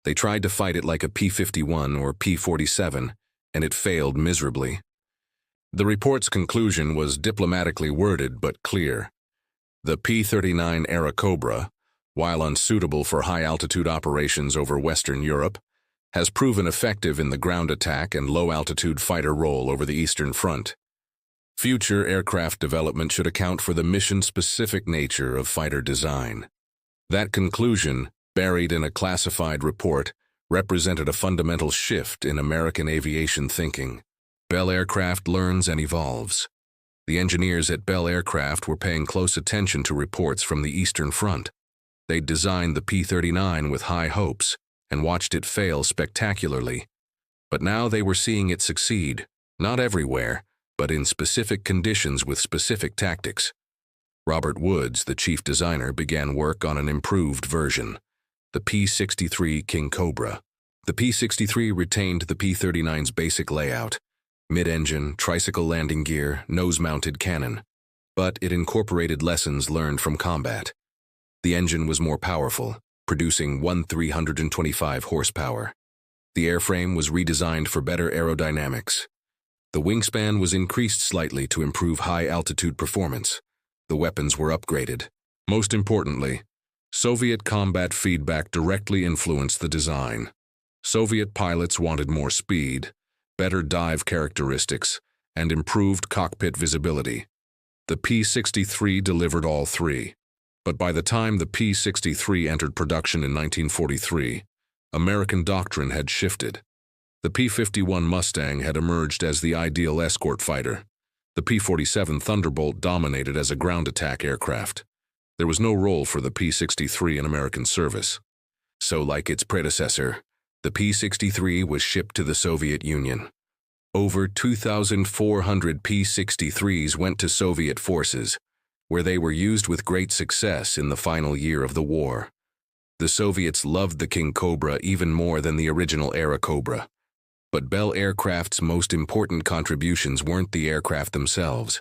They tried to fight it like a P-51 or P-47, and it failed miserably. The report's conclusion was diplomatically worded but clear. The P-39 era Cobra, while unsuitable for high-altitude operations over Western Europe, has proven effective in the ground attack and low-altitude fighter role over the Eastern Front. Future aircraft development should account for the mission-specific nature of fighter design. That conclusion, buried in a classified report, represented a fundamental shift in American aviation thinking. Bell Aircraft learns and evolves. The engineers at Bell Aircraft were paying close attention to reports from the Eastern Front. They designed the P-39 with high hopes and watched it fail spectacularly. But now they were seeing it succeed, not everywhere, but in specific conditions with specific tactics. Robert Woods, the chief designer, began work on an improved version, the P-63 King Cobra. The P-63 retained the P-39's basic layout, mid-engine, tricycle landing gear, nose-mounted cannon, but it incorporated lessons learned from combat. The engine was more powerful, producing 325 horsepower. The airframe was redesigned for better aerodynamics. The wingspan was increased slightly to improve high-altitude performance. The weapons were upgraded. Most importantly, Soviet combat feedback directly influenced the design. Soviet pilots wanted more speed, better dive characteristics, and improved cockpit visibility. The P-63 delivered all three. But by the time the P-63 entered production in 1943, American doctrine had shifted. The P-51 Mustang had emerged as the ideal escort fighter. The P-47 Thunderbolt dominated as a ground attack aircraft. There was no role for the P-63 in American service. So, like its predecessor, the P-63 was shipped to the Soviet Union. Over 2,400 P-63s went to Soviet forces, where they were used with great success in the final year of the war. The Soviets loved the King Cobra even more than the original era Cobra. But Bell Aircraft's most important contributions weren't the aircraft themselves.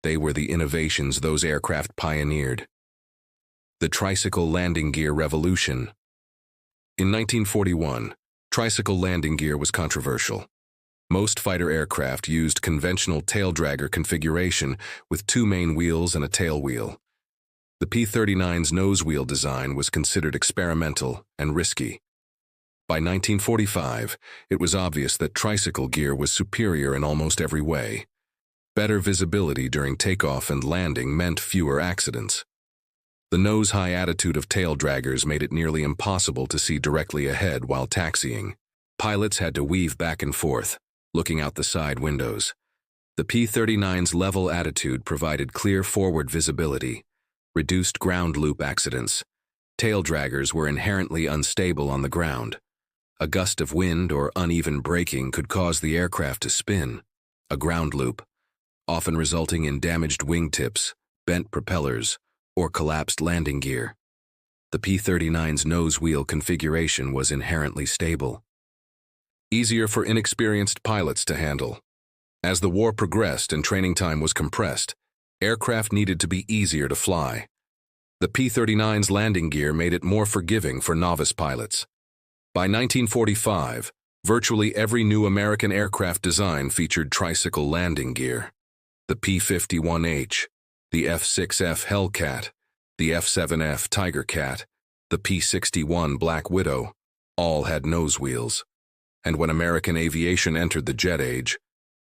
They were the innovations those aircraft pioneered. The tricycle landing gear revolution. In 1941, tricycle landing gear was controversial. Most fighter aircraft used conventional tail-dragger configuration with two main wheels and a tail wheel. The P-39's nose wheel design was considered experimental and risky. By 1945, it was obvious that tricycle gear was superior in almost every way. Better visibility during takeoff and landing meant fewer accidents. The nose-high attitude of tail-draggers made it nearly impossible to see directly ahead while taxiing. Pilots had to weave back and forth, looking out the side windows. The P-39's level attitude provided clear forward visibility, reduced ground loop accidents. Tail-draggers were inherently unstable on the ground. A gust of wind or uneven braking could cause the aircraft to spin, a ground loop, often resulting in damaged wingtips, bent propellers, or collapsed landing gear. The P-39's nose wheel configuration was inherently stable. Easier for inexperienced pilots to handle. As the war progressed and training time was compressed, aircraft needed to be easier to fly. The P-39's landing gear made it more forgiving for novice pilots. By 1945, virtually every new American aircraft design featured tricycle landing gear. The P-51H, the F-6F Hellcat, the F-7F Tiger Cat, the P-61 Black Widow, all had nose wheels. And when American aviation entered the jet age,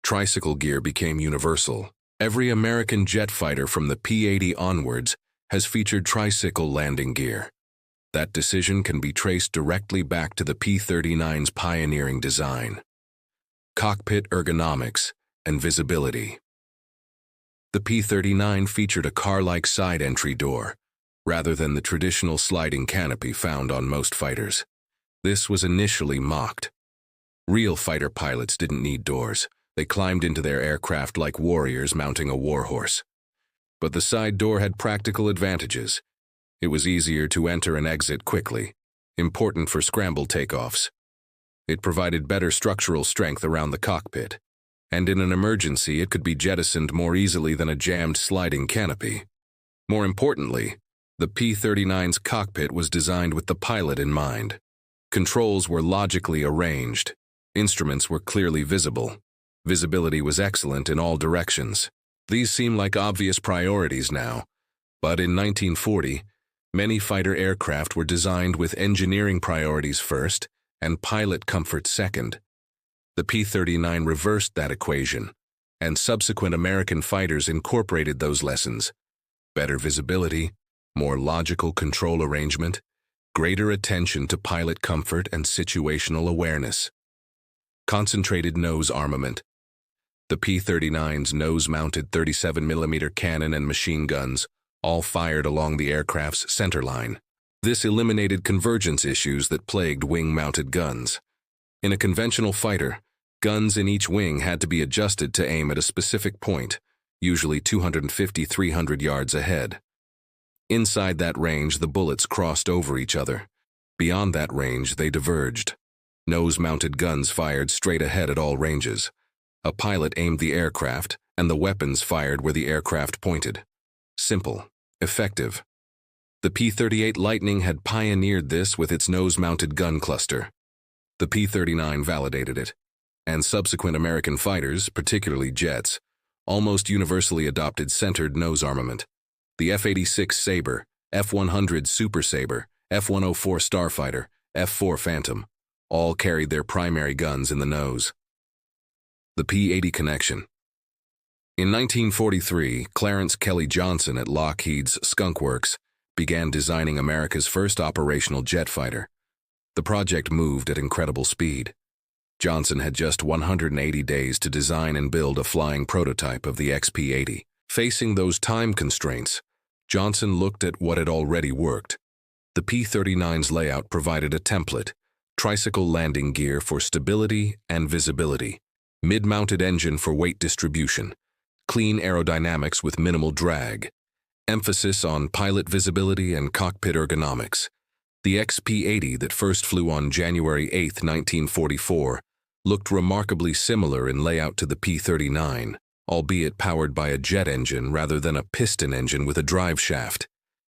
tricycle gear became universal. Every American jet fighter from the P-80 onwards has featured tricycle landing gear. That decision can be traced directly back to the P-39's pioneering design. Cockpit ergonomics and visibility. The P-39 featured a car-like side entry door, rather than the traditional sliding canopy found on most fighters. This was initially mocked. Real fighter pilots didn't need doors. They climbed into their aircraft like warriors mounting a warhorse. But the side door had practical advantages. It was easier to enter and exit quickly, important for scramble takeoffs. It provided better structural strength around the cockpit, and in an emergency it could be jettisoned more easily than a jammed sliding canopy. More importantly, the P-39's cockpit was designed with the pilot in mind. Controls were logically arranged. Instruments were clearly visible. Visibility was excellent in all directions. These seem like obvious priorities now, but in 1940, many fighter aircraft were designed with engineering priorities first and pilot comfort second. The P-39 reversed that equation, and subsequent American fighters incorporated those lessons. Better visibility, more logical control arrangement, greater attention to pilot comfort and situational awareness. Concentrated nose armament. The P-39's nose-mounted 37mm cannon and machine guns all fired along the aircraft's centerline. This eliminated convergence issues that plagued wing-mounted guns. In a conventional fighter, guns in each wing had to be adjusted to aim at a specific point, usually 250-300 yards ahead. Inside that range, the bullets crossed over each other. Beyond that range, they diverged. Nose-mounted guns fired straight ahead at all ranges. A pilot aimed the aircraft, and the weapons fired where the aircraft pointed. Simple, effective. The P-38 Lightning had pioneered this with its nose-mounted gun cluster. The P-39 validated it, and subsequent American fighters, particularly jets, almost universally adopted centered nose armament. The F-86 Sabre, F-100 Super Sabre, F-104 Starfighter, F-4 Phantom, all carried their primary guns in the nose. The P-80 connection. In 1943, Clarence Kelly Johnson at Lockheed's Skunk Works began designing America's first operational jet fighter. The project moved at incredible speed. Johnson had just 180 days to design and build a flying prototype of the XP-80. Facing those time constraints, Johnson looked at what had already worked. The P-39's layout provided a template: tricycle landing gear for stability and visibility, mid-mounted engine for weight distribution, clean aerodynamics with minimal drag, emphasis on pilot visibility and cockpit ergonomics. The XP-80 that first flew on January 8, 1944, looked remarkably similar in layout to the P-39, albeit powered by a jet engine rather than a piston engine with a drive shaft,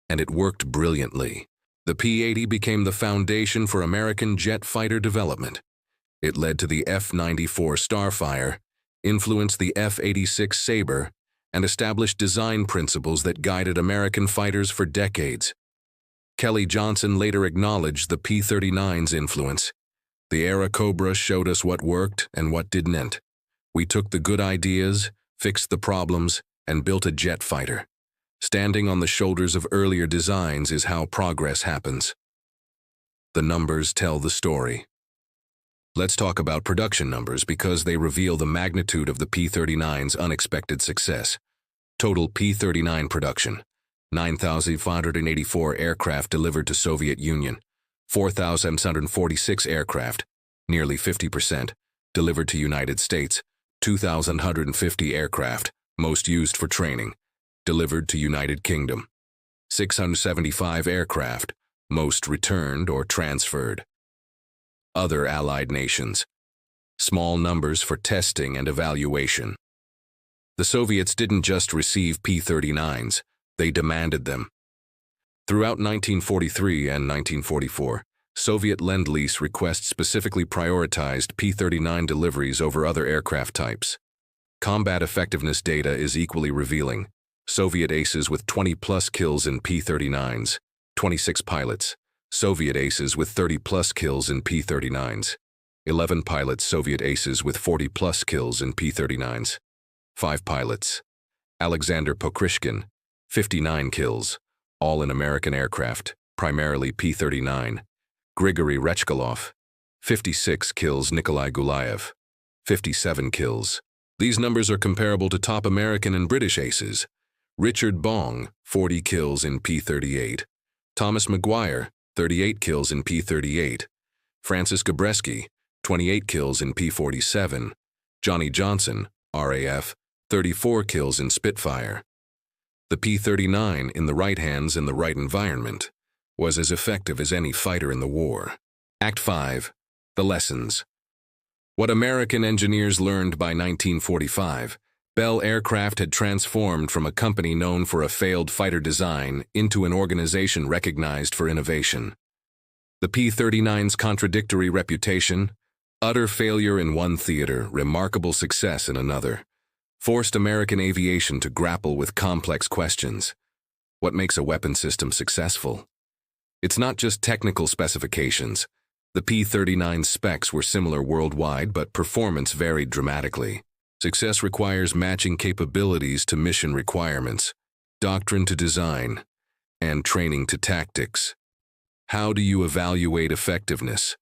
and it worked brilliantly. The P-80 became the foundation for American jet fighter development. It led to the F-94 Starfire, influenced the F-86 Sabre, and established design principles that guided American fighters for decades. Kelly Johnson later acknowledged the P-39's influence. The era Cobra showed us what worked and what didn't. We took the good ideas, fixed the problems, and built a jet fighter. Standing on the shoulders of earlier designs is how progress happens. The numbers tell the story. Let's talk about production numbers because they reveal the magnitude of the P-39's unexpected success. Total P-39 production: 9,584 aircraft delivered to Soviet Union, 4,746 aircraft, nearly 50%, delivered to United States, 2,150 aircraft, most used for training, delivered to United Kingdom, 675 aircraft, most returned or transferred. Other allied nations. Small numbers for testing and evaluation. The Soviets didn't just receive P-39s, they demanded them. Throughout 1943 and 1944, Soviet Lend-Lease requests specifically prioritized P-39 deliveries over other aircraft types. Combat effectiveness data is equally revealing. Soviet aces with 20-plus kills in P-39s, 26 pilots. Soviet aces with 30-plus kills in P-39s, 11 pilots, Soviet aces with 40-plus kills in P-39s. 5 pilots. Alexander Pokrishkin, 59 kills, all in American aircraft, primarily P-39. Grigory Rechkalov, 56 kills. Nikolai Gulayev, 57 kills. These numbers are comparable to top American and British aces. Richard Bong, 40 kills in P-38. Thomas Maguire, 38 kills in P-38. Francis Gabreski, 28 kills in P-47. Johnny Johnson, RAF, 34 kills in Spitfire. The P-39, in the right hands and the right environment, was as effective as any fighter in the war. Act 5. The Lessons. What American engineers learned by 1945, Bell Aircraft had transformed from a company known for a failed fighter design into an organization recognized for innovation. The P-39's contradictory reputation, utter failure in one theater, remarkable success in another, forced American aviation to grapple with complex questions. What makes a weapon system successful? It's not just technical specifications. The P-39's specs were similar worldwide, but performance varied dramatically. Success requires matching capabilities to mission requirements, doctrine to design, and training to tactics. How do you evaluate effectiveness?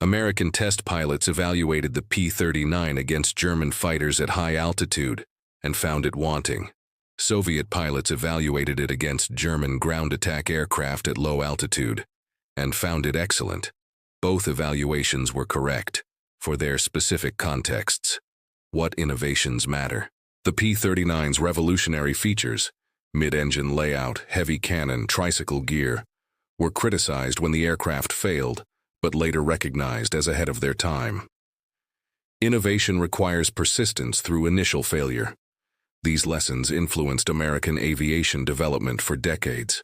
American test pilots evaluated the P-39 against German fighters at high altitude and found it wanting. Soviet pilots evaluated it against German ground attack aircraft at low altitude and found it excellent. Both evaluations were correct for their specific contexts. What innovations matter? The P-39's revolutionary features, mid-engine layout, heavy cannon, tricycle gear, were criticized when the aircraft failed, but later recognized as ahead of their time. Innovation requires persistence through initial failure. These lessons influenced American aviation development for decades.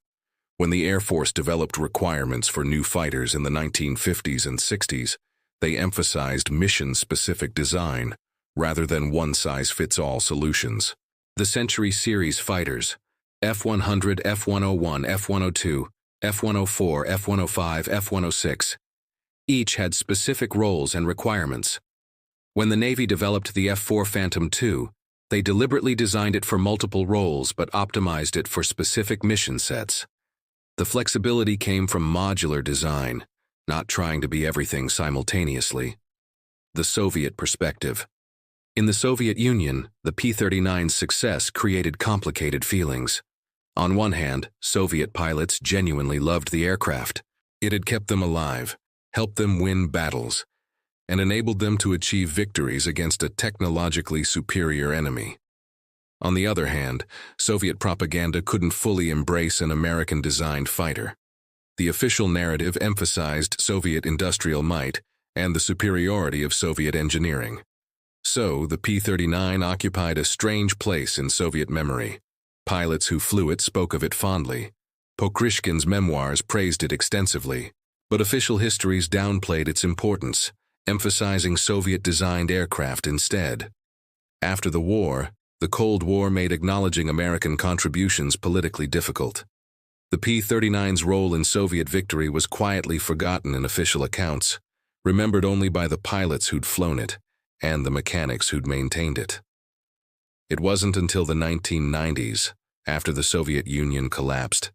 When the Air Force developed requirements for new fighters in the 1950s and 60s, they emphasized mission-specific design rather than one-size-fits-all solutions. The Century Series fighters, F-100, F-101, F-102, F-104, F-105, F-106, each had specific roles and requirements. When the Navy developed the F-4 Phantom II, they deliberately designed it for multiple roles but optimized it for specific mission sets. The flexibility came from modular design, not trying to be everything simultaneously. The Soviet perspective. In the Soviet Union, the P-39's success created complicated feelings. On one hand, Soviet pilots genuinely loved the aircraft. It had kept them alive, helped them win battles, and enabled them to achieve victories against a technologically superior enemy. On the other hand, Soviet propaganda couldn't fully embrace an American-designed fighter. The official narrative emphasized Soviet industrial might and the superiority of Soviet engineering. So, the P-39 occupied a strange place in Soviet memory. Pilots who flew it spoke of it fondly. Pokrishkin's memoirs praised it extensively, but official histories downplayed its importance, emphasizing Soviet-designed aircraft instead. After the war, the Cold War made acknowledging American contributions politically difficult. The P-39's role in Soviet victory was quietly forgotten in official accounts, remembered only by the pilots who'd flown it and the mechanics who'd maintained it. It wasn't until the 1990s, after the Soviet Union collapsed,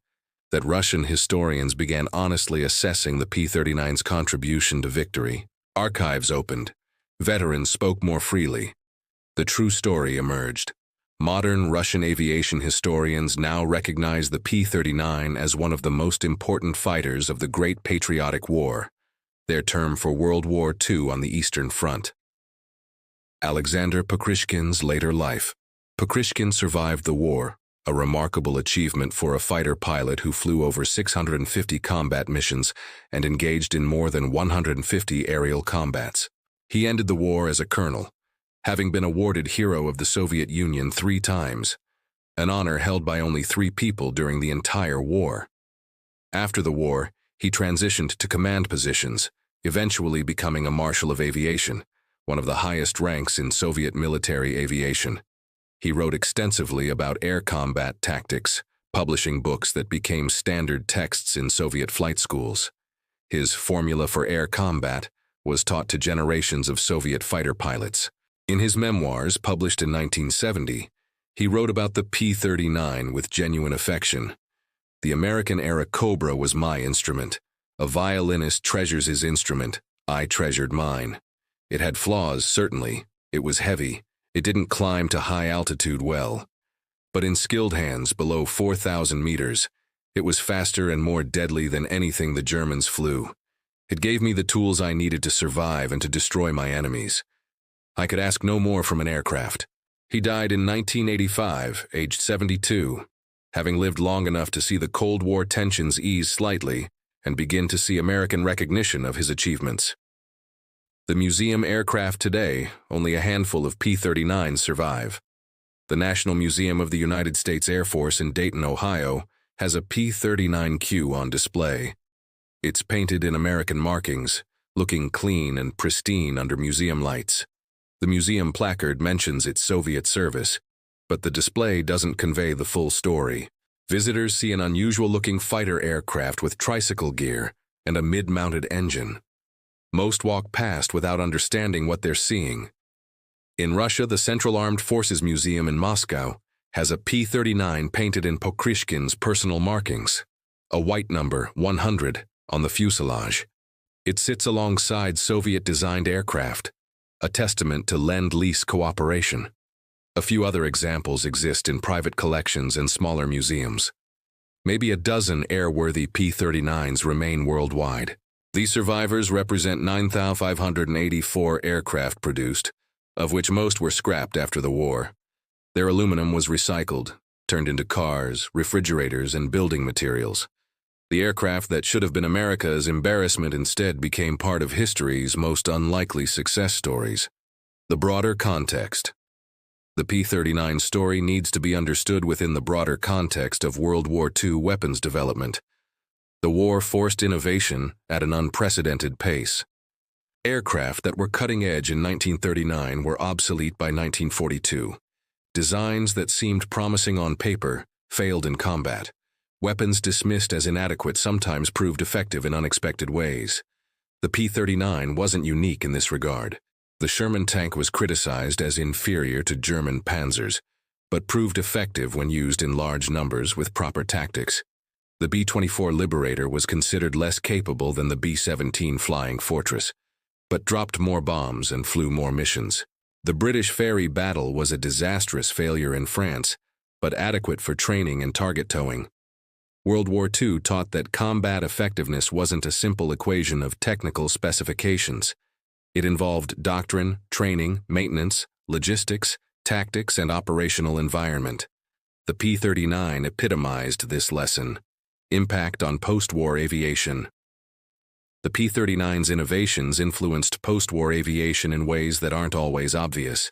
that Russian historians began honestly assessing the P-39's contribution to victory. Archives opened. Veterans spoke more freely. The true story emerged. Modern Russian aviation historians now recognize the P-39 as one of the most important fighters of the Great Patriotic War, their term for World War II on the Eastern Front. Alexander Pokrishkin's later life. Pokrishkin survived the war, a remarkable achievement for a fighter pilot who flew over 650 combat missions and engaged in more than 150 aerial combats. He ended the war as a colonel, having been awarded Hero of the Soviet Union 3 times, an honor held by only 3 people during the entire war. After the war, he transitioned to command positions, eventually becoming a Marshal of Aviation, one of the highest ranks in Soviet military aviation. He wrote extensively about air combat tactics, publishing books that became standard texts in Soviet flight schools. His Formula for Air Combat was taught to generations of Soviet fighter pilots. In his memoirs, published in 1970, he wrote about the P-39 with genuine affection. The American-era Cobra was my instrument. A violinist treasures his instrument. I treasured mine. It had flaws, certainly. It was heavy. It didn't climb to high altitude well. But in skilled hands below 4,000 meters, it was faster and more deadly than anything the Germans flew. It gave me the tools I needed to survive and to destroy my enemies. I could ask no more from an aircraft. He died in 1985, aged 72, having lived long enough to see the Cold War tensions ease slightly and begin to see American recognition of his achievements. The museum aircraft today, only a handful of P-39s survive. The National Museum of the United States Air Force in Dayton, Ohio, has a P-39Q on display. It's painted in American markings, looking clean and pristine under museum lights. The museum placard mentions its Soviet service, but the display doesn't convey the full story. Visitors see an unusual-looking fighter aircraft with tricycle gear and a mid-mounted engine. Most walk past without understanding what they're seeing. In Russia, the Central Armed Forces Museum in Moscow has a P-39 painted in Pokrishkin's personal markings, a white number, 100, on the fuselage. It sits alongside Soviet-designed aircraft, a testament to Lend-Lease cooperation. A few other examples exist in private collections and smaller museums. Maybe a dozen airworthy P-39s remain worldwide. These survivors represent 9,584 aircraft produced, of which most were scrapped after the war. Their aluminum was recycled, turned into cars, refrigerators, and building materials. The aircraft that should have been America's embarrassment instead became part of history's most unlikely success stories. The broader context. The P-39 story needs to be understood within the broader context of World War II weapons development. The war forced innovation at an unprecedented pace. Aircraft that were cutting edge in 1939 were obsolete by 1942. Designs that seemed promising on paper failed in combat. Weapons dismissed as inadequate sometimes proved effective in unexpected ways. The P-39 wasn't unique in this regard. The Sherman tank was criticized as inferior to German panzers, but proved effective when used in large numbers with proper tactics. The B-24 Liberator was considered less capable than the B-17 Flying Fortress, but dropped more bombs and flew more missions. The British ferry battle was a disastrous failure in France, but adequate for training and target towing. World War II taught that combat effectiveness wasn't a simple equation of technical specifications. It involved doctrine, training, maintenance, logistics, tactics, and operational environment. The P-39 epitomized this lesson. Impact on post-war aviation. The P-39's innovations influenced post-war aviation in ways that aren't always obvious.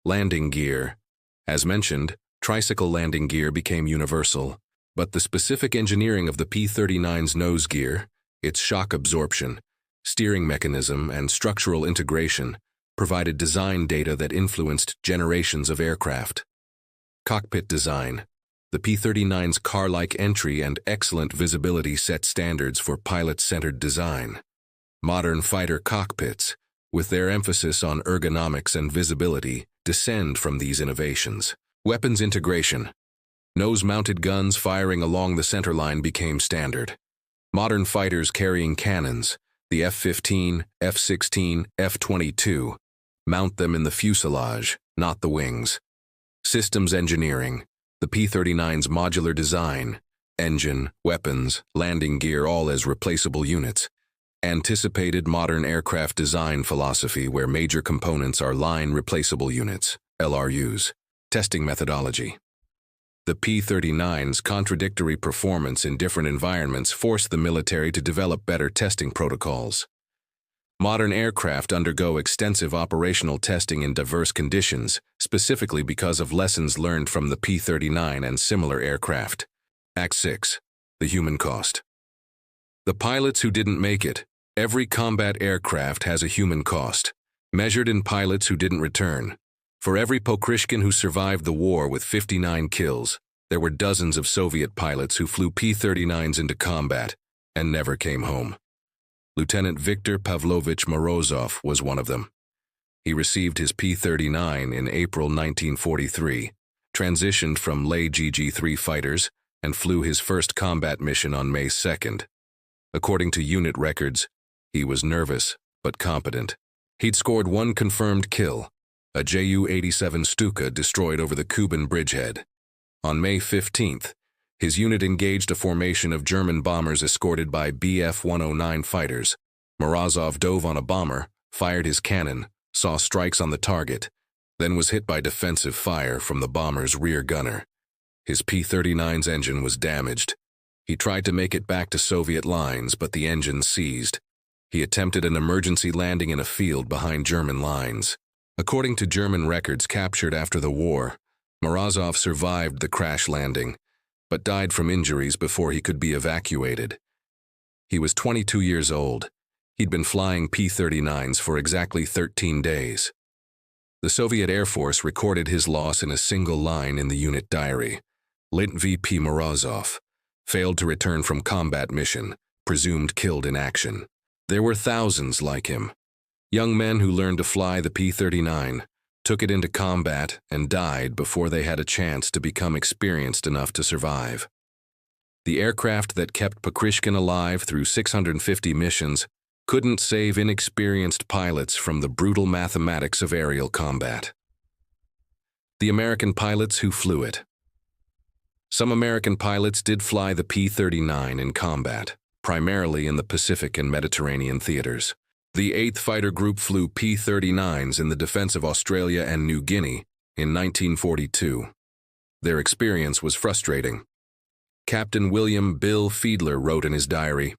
Landing gear. As mentioned, tricycle landing gear became universal. But the specific engineering of the P-39's nose gear, its shock absorption, steering mechanism, and structural integration provided design data that influenced generations of aircraft. Cockpit design. The P-39's car-like entry and excellent visibility set standards for pilot-centered design. Modern fighter cockpits, with their emphasis on ergonomics and visibility, descend from these innovations. Weapons integration. Nose-mounted guns firing along the centerline became standard. Modern fighters carrying cannons, the F-15, F-16, F-22, mount them in the fuselage, not the wings. Systems engineering. The P-39's modular design, engine, weapons, landing gear all as replaceable units. Anticipated modern aircraft design philosophy where major components are line replaceable units, LRUs. Testing methodology. The P-39's contradictory performance in different environments forced the military to develop better testing protocols. Modern aircraft undergo extensive operational testing in diverse conditions, specifically because of lessons learned from the P-39 and similar aircraft. Act 6. The human cost. The pilots who didn't make it. Every combat aircraft has a human cost, measured in pilots who didn't return. For every Pokrishkin who survived the war with 59 kills, there were dozens of Soviet pilots who flew P-39s into combat and never came home. Lieutenant Viktor Pavlovich Morozov was one of them. He received his P-39 in April 1943, transitioned from lay GG-3 fighters, and flew his first combat mission on May 2nd. According to unit records, he was nervous but competent. He'd scored one confirmed kill, a Ju-87 Stuka destroyed over the Kuban bridgehead. On May 15th, his unit engaged a formation of German bombers escorted by Bf-109 fighters. Morozov dove on a bomber, fired his cannon, saw strikes on the target, then was hit by defensive fire from the bomber's rear gunner. His P-39's engine was damaged. He tried to make it back to Soviet lines, but the engine seized. He attempted an emergency landing in a field behind German lines. According to German records captured after the war, Morozov survived the crash landing, but died from injuries before he could be evacuated. He was 22 years old. He'd been flying P-39s for exactly 13 days. The Soviet Air Force recorded his loss in a single line in the unit diary. Lt. VP Morozov failed to return from combat mission, presumed killed in action. There were thousands like him. Young men who learned to fly the P-39, took it into combat, and died before they had a chance to become experienced enough to survive. The aircraft that kept Pushkin alive through 650 missions couldn't save inexperienced pilots from the brutal mathematics of aerial combat. The American pilots who flew it. Some American pilots did fly the P-39 in combat, primarily in the Pacific and Mediterranean theaters. The 8th Fighter Group flew P-39s in the defense of Australia and New Guinea in 1942. Their experience was frustrating. Captain William Bill Fiedler wrote in his diary,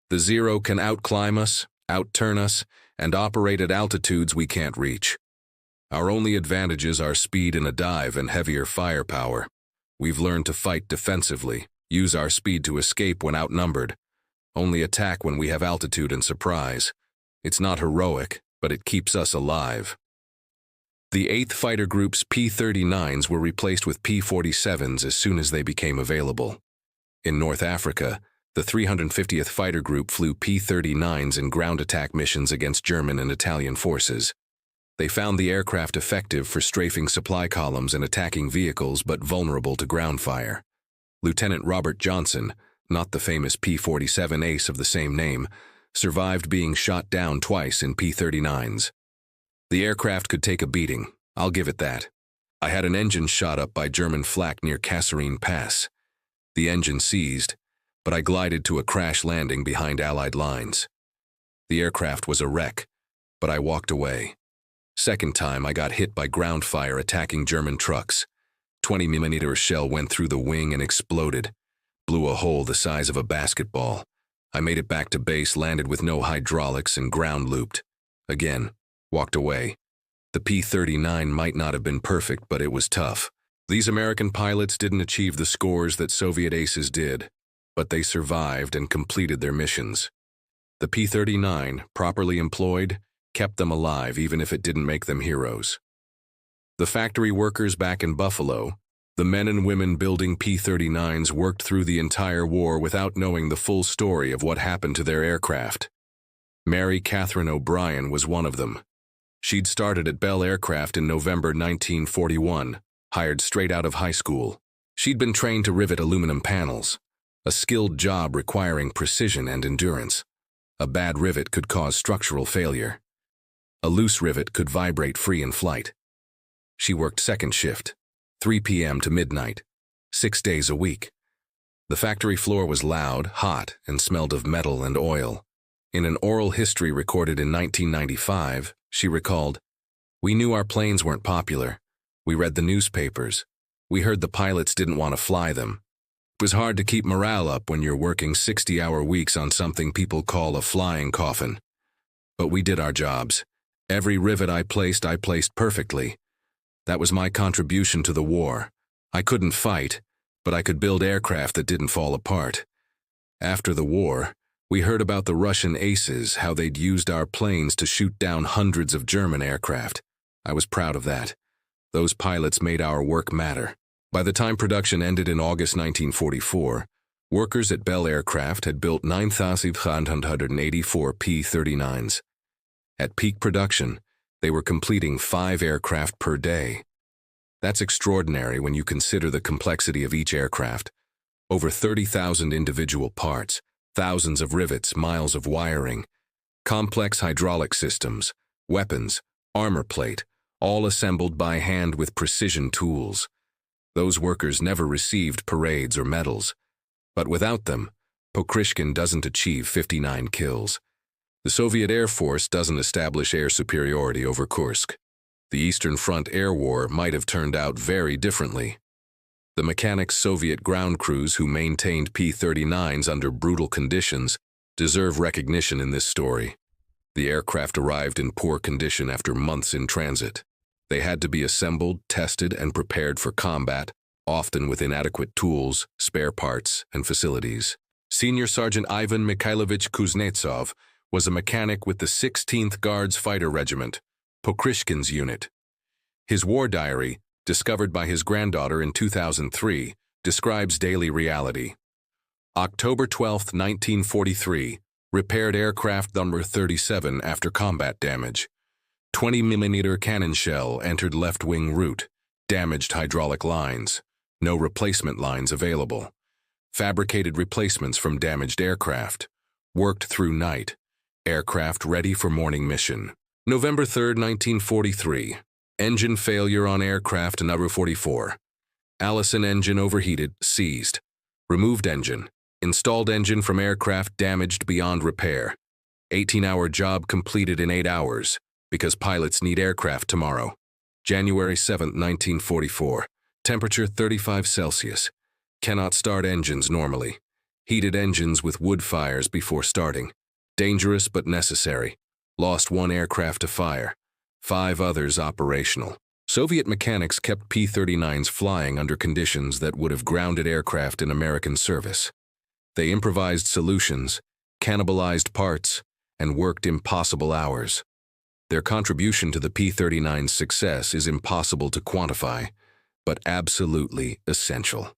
"The Zero can outclimb us, outturn us, and operate at altitudes we can't reach. Our only advantages are speed in a dive and heavier firepower. We've learned to fight defensively, use our speed to escape when outnumbered, only attack when we have altitude and surprise. It's not heroic, but it keeps us alive." The 8th Fighter Group's P-39s were replaced with P-47s as soon as they became available. In North Africa, the 350th Fighter Group flew P-39s in ground attack missions against German and Italian forces. They found the aircraft effective for strafing supply columns and attacking vehicles, but vulnerable to ground fire. Lieutenant Robert Johnson, not the famous P-47 ace of the same name, survived being shot down twice in P-39s. The aircraft could take a beating, I'll give it that. I had an engine shot up by German flak near Kasserine Pass. The engine seized, but I glided to a crash landing behind Allied lines. The aircraft was a wreck, but I walked away. Second time I got hit by ground fire attacking German trucks. 20mm shell went through the wing and exploded, blew a hole the size of a basketball. I made it back to base, landed with no hydraulics, and ground looped. Again, walked away. The P-39 might not have been perfect, but it was tough. These American pilots didn't achieve the scores that Soviet aces did, but they survived and completed their missions. The P-39, properly employed, kept them alive even if it didn't make them heroes. The factory workers back in Buffalo, the men and women building P-39s, worked through the entire war without knowing the full story of what happened to their aircraft. Mary Catherine O'Brien was one of them. She'd started at Bell Aircraft in November 1941, hired straight out of high school. She'd been trained to rivet aluminum panels, a skilled job requiring precision and endurance. A bad rivet could cause structural failure. A loose rivet could vibrate free in flight. She worked second shift, 3 p.m. to midnight, 6 days a week. The factory floor was loud, hot, and smelled of metal and oil. In an oral history recorded in 1995, she recalled, "We knew our planes weren't popular. We read the newspapers. We heard the pilots didn't want to fly them. It was hard to keep morale up when you're working 60-hour weeks on something people call a flying coffin. But we did our jobs. Every rivet I placed perfectly. That was my contribution to the war. I couldn't fight, but I could build aircraft that didn't fall apart. After the war, we heard about the Russian aces, how they'd used our planes to shoot down hundreds of German aircraft. I was proud of that. Those pilots made our work matter." By the time production ended in August 1944, Workers at Bell Aircraft had built 9,584 P-39s. At peak production, they were completing 5 aircraft per day. That's extraordinary when you consider the complexity of each aircraft. Over 30,000 individual parts, thousands of rivets, miles of wiring, complex hydraulic systems, weapons, armor plate, all assembled by hand with precision tools. Those workers never received parades or medals. But without them, Pokrishkin doesn't achieve 59 kills. The Soviet Air Force doesn't establish air superiority over Kursk. The Eastern Front air war might have turned out very differently. The mechanics Soviet ground crews who maintained P-39s under brutal conditions deserve recognition in this story. The aircraft arrived in poor condition after months in transit. They had to be assembled, tested, and prepared for combat, often with inadequate tools, spare parts, and facilities. Senior Sergeant Ivan Mikhailovich Kuznetsov was a mechanic with the 16th Guards Fighter Regiment, Pokrishkin's unit. His war diary, discovered by his granddaughter in 2003, describes daily reality. October 12, 1943, repaired aircraft number 37 after combat damage. 20mm cannon shell entered left-wing route, damaged hydraulic lines. No replacement lines available. Fabricated replacements from damaged aircraft. Worked through night. Aircraft ready for morning mission. November 3, 1943. Engine failure on aircraft number 44. Allison engine overheated, seized. Removed engine. Installed engine from aircraft damaged beyond repair. 18-hour job completed in 8 hours, because pilots need aircraft tomorrow. January 7, 1944. Temperature 35 Celsius. Cannot start engines normally. Heated engines with wood fires before starting. Dangerous but necessary. Lost 1 aircraft to fire. 5 others operational. Soviet mechanics kept P-39s flying under conditions that would have grounded aircraft in American service. They improvised solutions, cannibalized parts, and worked impossible hours. Their contribution to the P-39's success is impossible to quantify, but absolutely essential.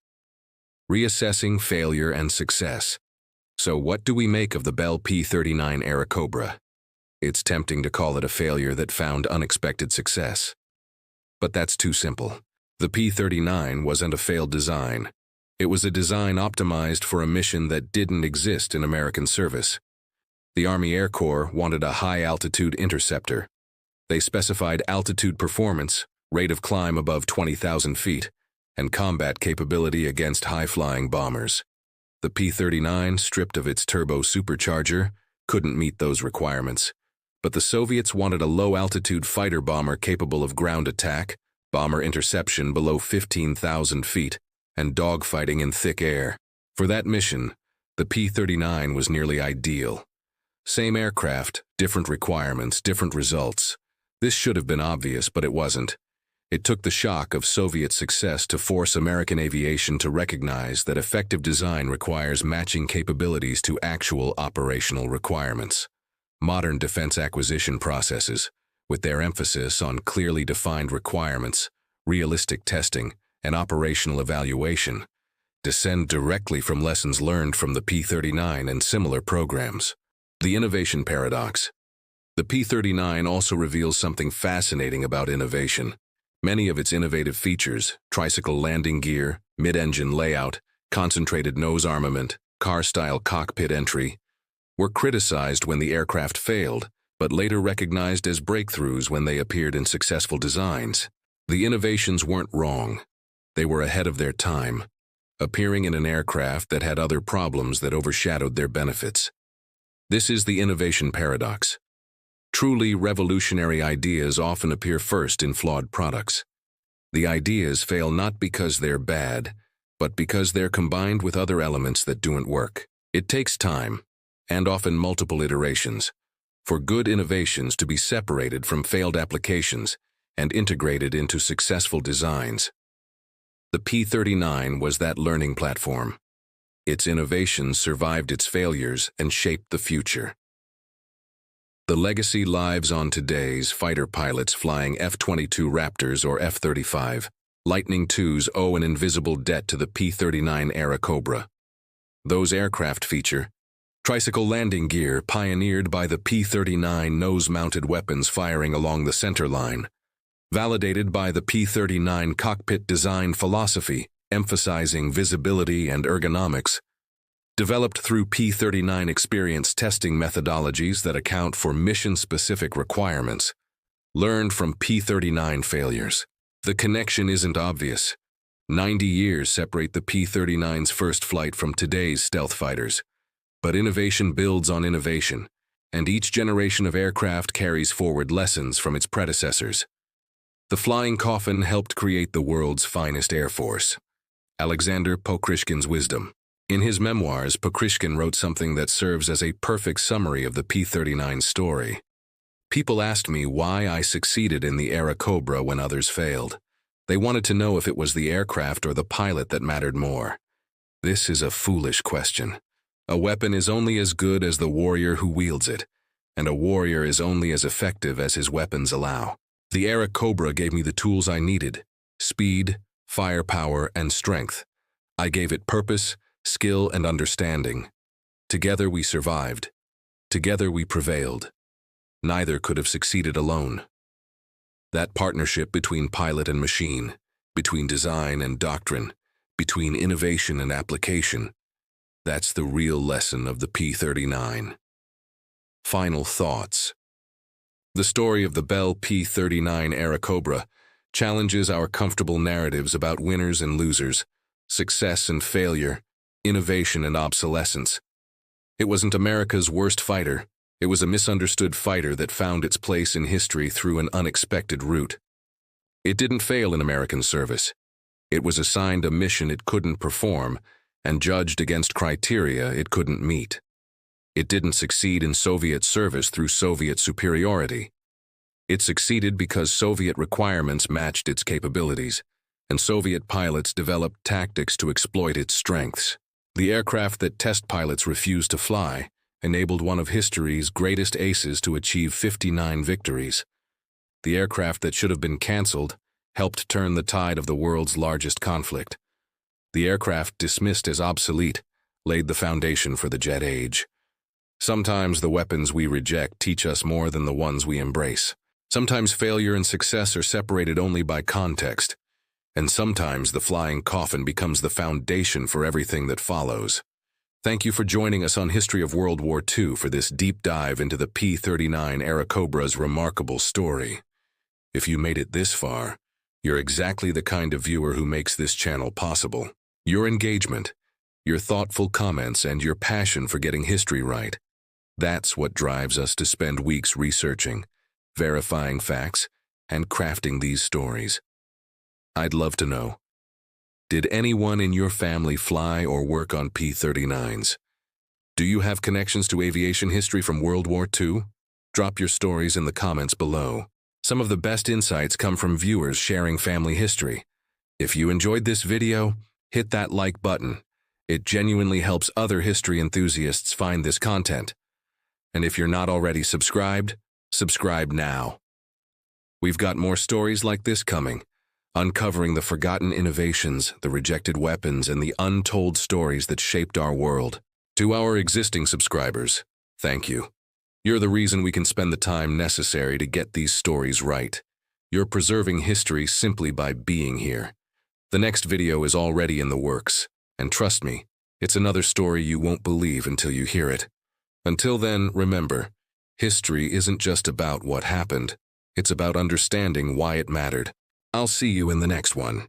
Reassessing failure and success. So what do we make of the Bell P-39 Airacobra? It's tempting to call it a failure that found unexpected success. But that's too simple. The P-39 wasn't a failed design. It was a design optimized for a mission that didn't exist in American service. The Army Air Corps wanted a high-altitude interceptor. They specified altitude performance, rate of climb above 20,000 feet, and combat capability against high-flying bombers. The P-39, stripped of its turbo supercharger, couldn't meet those requirements. But the Soviets wanted a low-altitude fighter bomber capable of ground attack, bomber interception below 15,000 feet, and dogfighting in thick air. For that mission, the P-39 was nearly ideal. Same aircraft, different requirements, different results. This should have been obvious, but it wasn't. It took the shock of Soviet success to force American aviation to recognize that effective design requires matching capabilities to actual operational requirements. Modern defense acquisition processes, with their emphasis on clearly defined requirements, realistic testing, and operational evaluation, descend directly from lessons learned from the P-39 and similar programs. The innovation paradox. The P-39 also reveals something fascinating about innovation. Many of its innovative features, tricycle landing gear, mid-engine layout, concentrated nose armament, car-style cockpit entry, were criticized when the aircraft failed, but later recognized as breakthroughs when they appeared in successful designs. The innovations weren't wrong. They were ahead of their time, appearing in an aircraft that had other problems that overshadowed their benefits. This is the innovation paradox. Truly revolutionary ideas often appear first in flawed products. The ideas fail not because they're bad, but because they're combined with other elements that don't work. It takes time, and often multiple iterations, for good innovations to be separated from failed applications and integrated into successful designs. The P-39 was that learning platform. Its innovations survived its failures and shaped the future. The legacy lives on today's fighter pilots flying F-22 Raptors or F-35. Lightning II's owe an invisible debt to the P-39 Airacobra. Those aircraft feature tricycle landing gear pioneered by the P-39 nose-mounted weapons firing along the center line, validated by the P-39 cockpit design philosophy, emphasizing visibility and ergonomics, developed through P-39 experience testing methodologies that account for mission-specific requirements, learned from P-39 failures. The connection isn't obvious. 90 years separate the P-39's first flight from today's stealth fighters. But innovation builds on innovation, and each generation of aircraft carries forward lessons from its predecessors. The flying coffin helped create the world's finest air force. Alexander Pokrishkin's wisdom. In his memoirs, Pokrishkin wrote something that serves as a perfect summary of the P-39 story. People asked me why I succeeded in the Airacobra when others failed. They wanted to know if it was the aircraft or the pilot that mattered more. This is a foolish question. A weapon is only as good as the warrior who wields it, and a warrior is only as effective as his weapons allow. The Airacobra gave me the tools I needed: speed, firepower, and strength. I gave it purpose, skill, and understanding. Together we survived. Together we prevailed. Neither could have succeeded alone. That partnership between pilot and machine, between design and doctrine, between innovation and application, that's the real lesson of the P-39. Final thoughts. The story of the Bell P-39 Airacobra challenges our comfortable narratives about winners and losers, success and failure, innovation and obsolescence. It wasn't America's worst fighter. It was a misunderstood fighter that found its place in history through an unexpected route. It didn't fail in American service. It was assigned a mission it couldn't perform and judged against criteria it couldn't meet. It didn't succeed in Soviet service through Soviet superiority. It succeeded because Soviet requirements matched its capabilities, and Soviet pilots developed tactics to exploit its strengths. The aircraft that test pilots refused to fly enabled one of history's greatest aces to achieve 59 victories. The aircraft that should have been canceled helped turn the tide of the world's largest conflict. The aircraft dismissed as obsolete laid the foundation for the jet age. Sometimes the weapons we reject teach us more than the ones we embrace. Sometimes failure and success are separated only by context, and sometimes the flying coffin becomes the foundation for everything that follows. Thank you for joining us on History of World War II for this deep dive into the P-39 Airacobra's remarkable story. If you made it this far, you're exactly the kind of viewer who makes this channel possible. Your engagement, your thoughtful comments, and your passion for getting history right. That's what drives us to spend weeks researching, verifying facts, and crafting these stories. I'd love to know, did anyone in your family fly or work on P-39s? Do you have connections to aviation history from World War II? Drop your stories in the comments below. Some of the best insights come from viewers sharing family history. If you enjoyed this video, hit that like button. It genuinely helps other history enthusiasts find this content. And if you're not already subscribed, subscribe now. We've got more stories like this coming, uncovering the forgotten innovations, the rejected weapons, and the untold stories that shaped our world. To our existing subscribers, thank you. You're the reason we can spend the time necessary to get these stories right. You're preserving history simply by being here. The next video is already in the works, and trust me, it's another story you won't believe until you hear it. Until then, remember, history isn't just about what happened, it's about understanding why it mattered. I'll see you in the next one.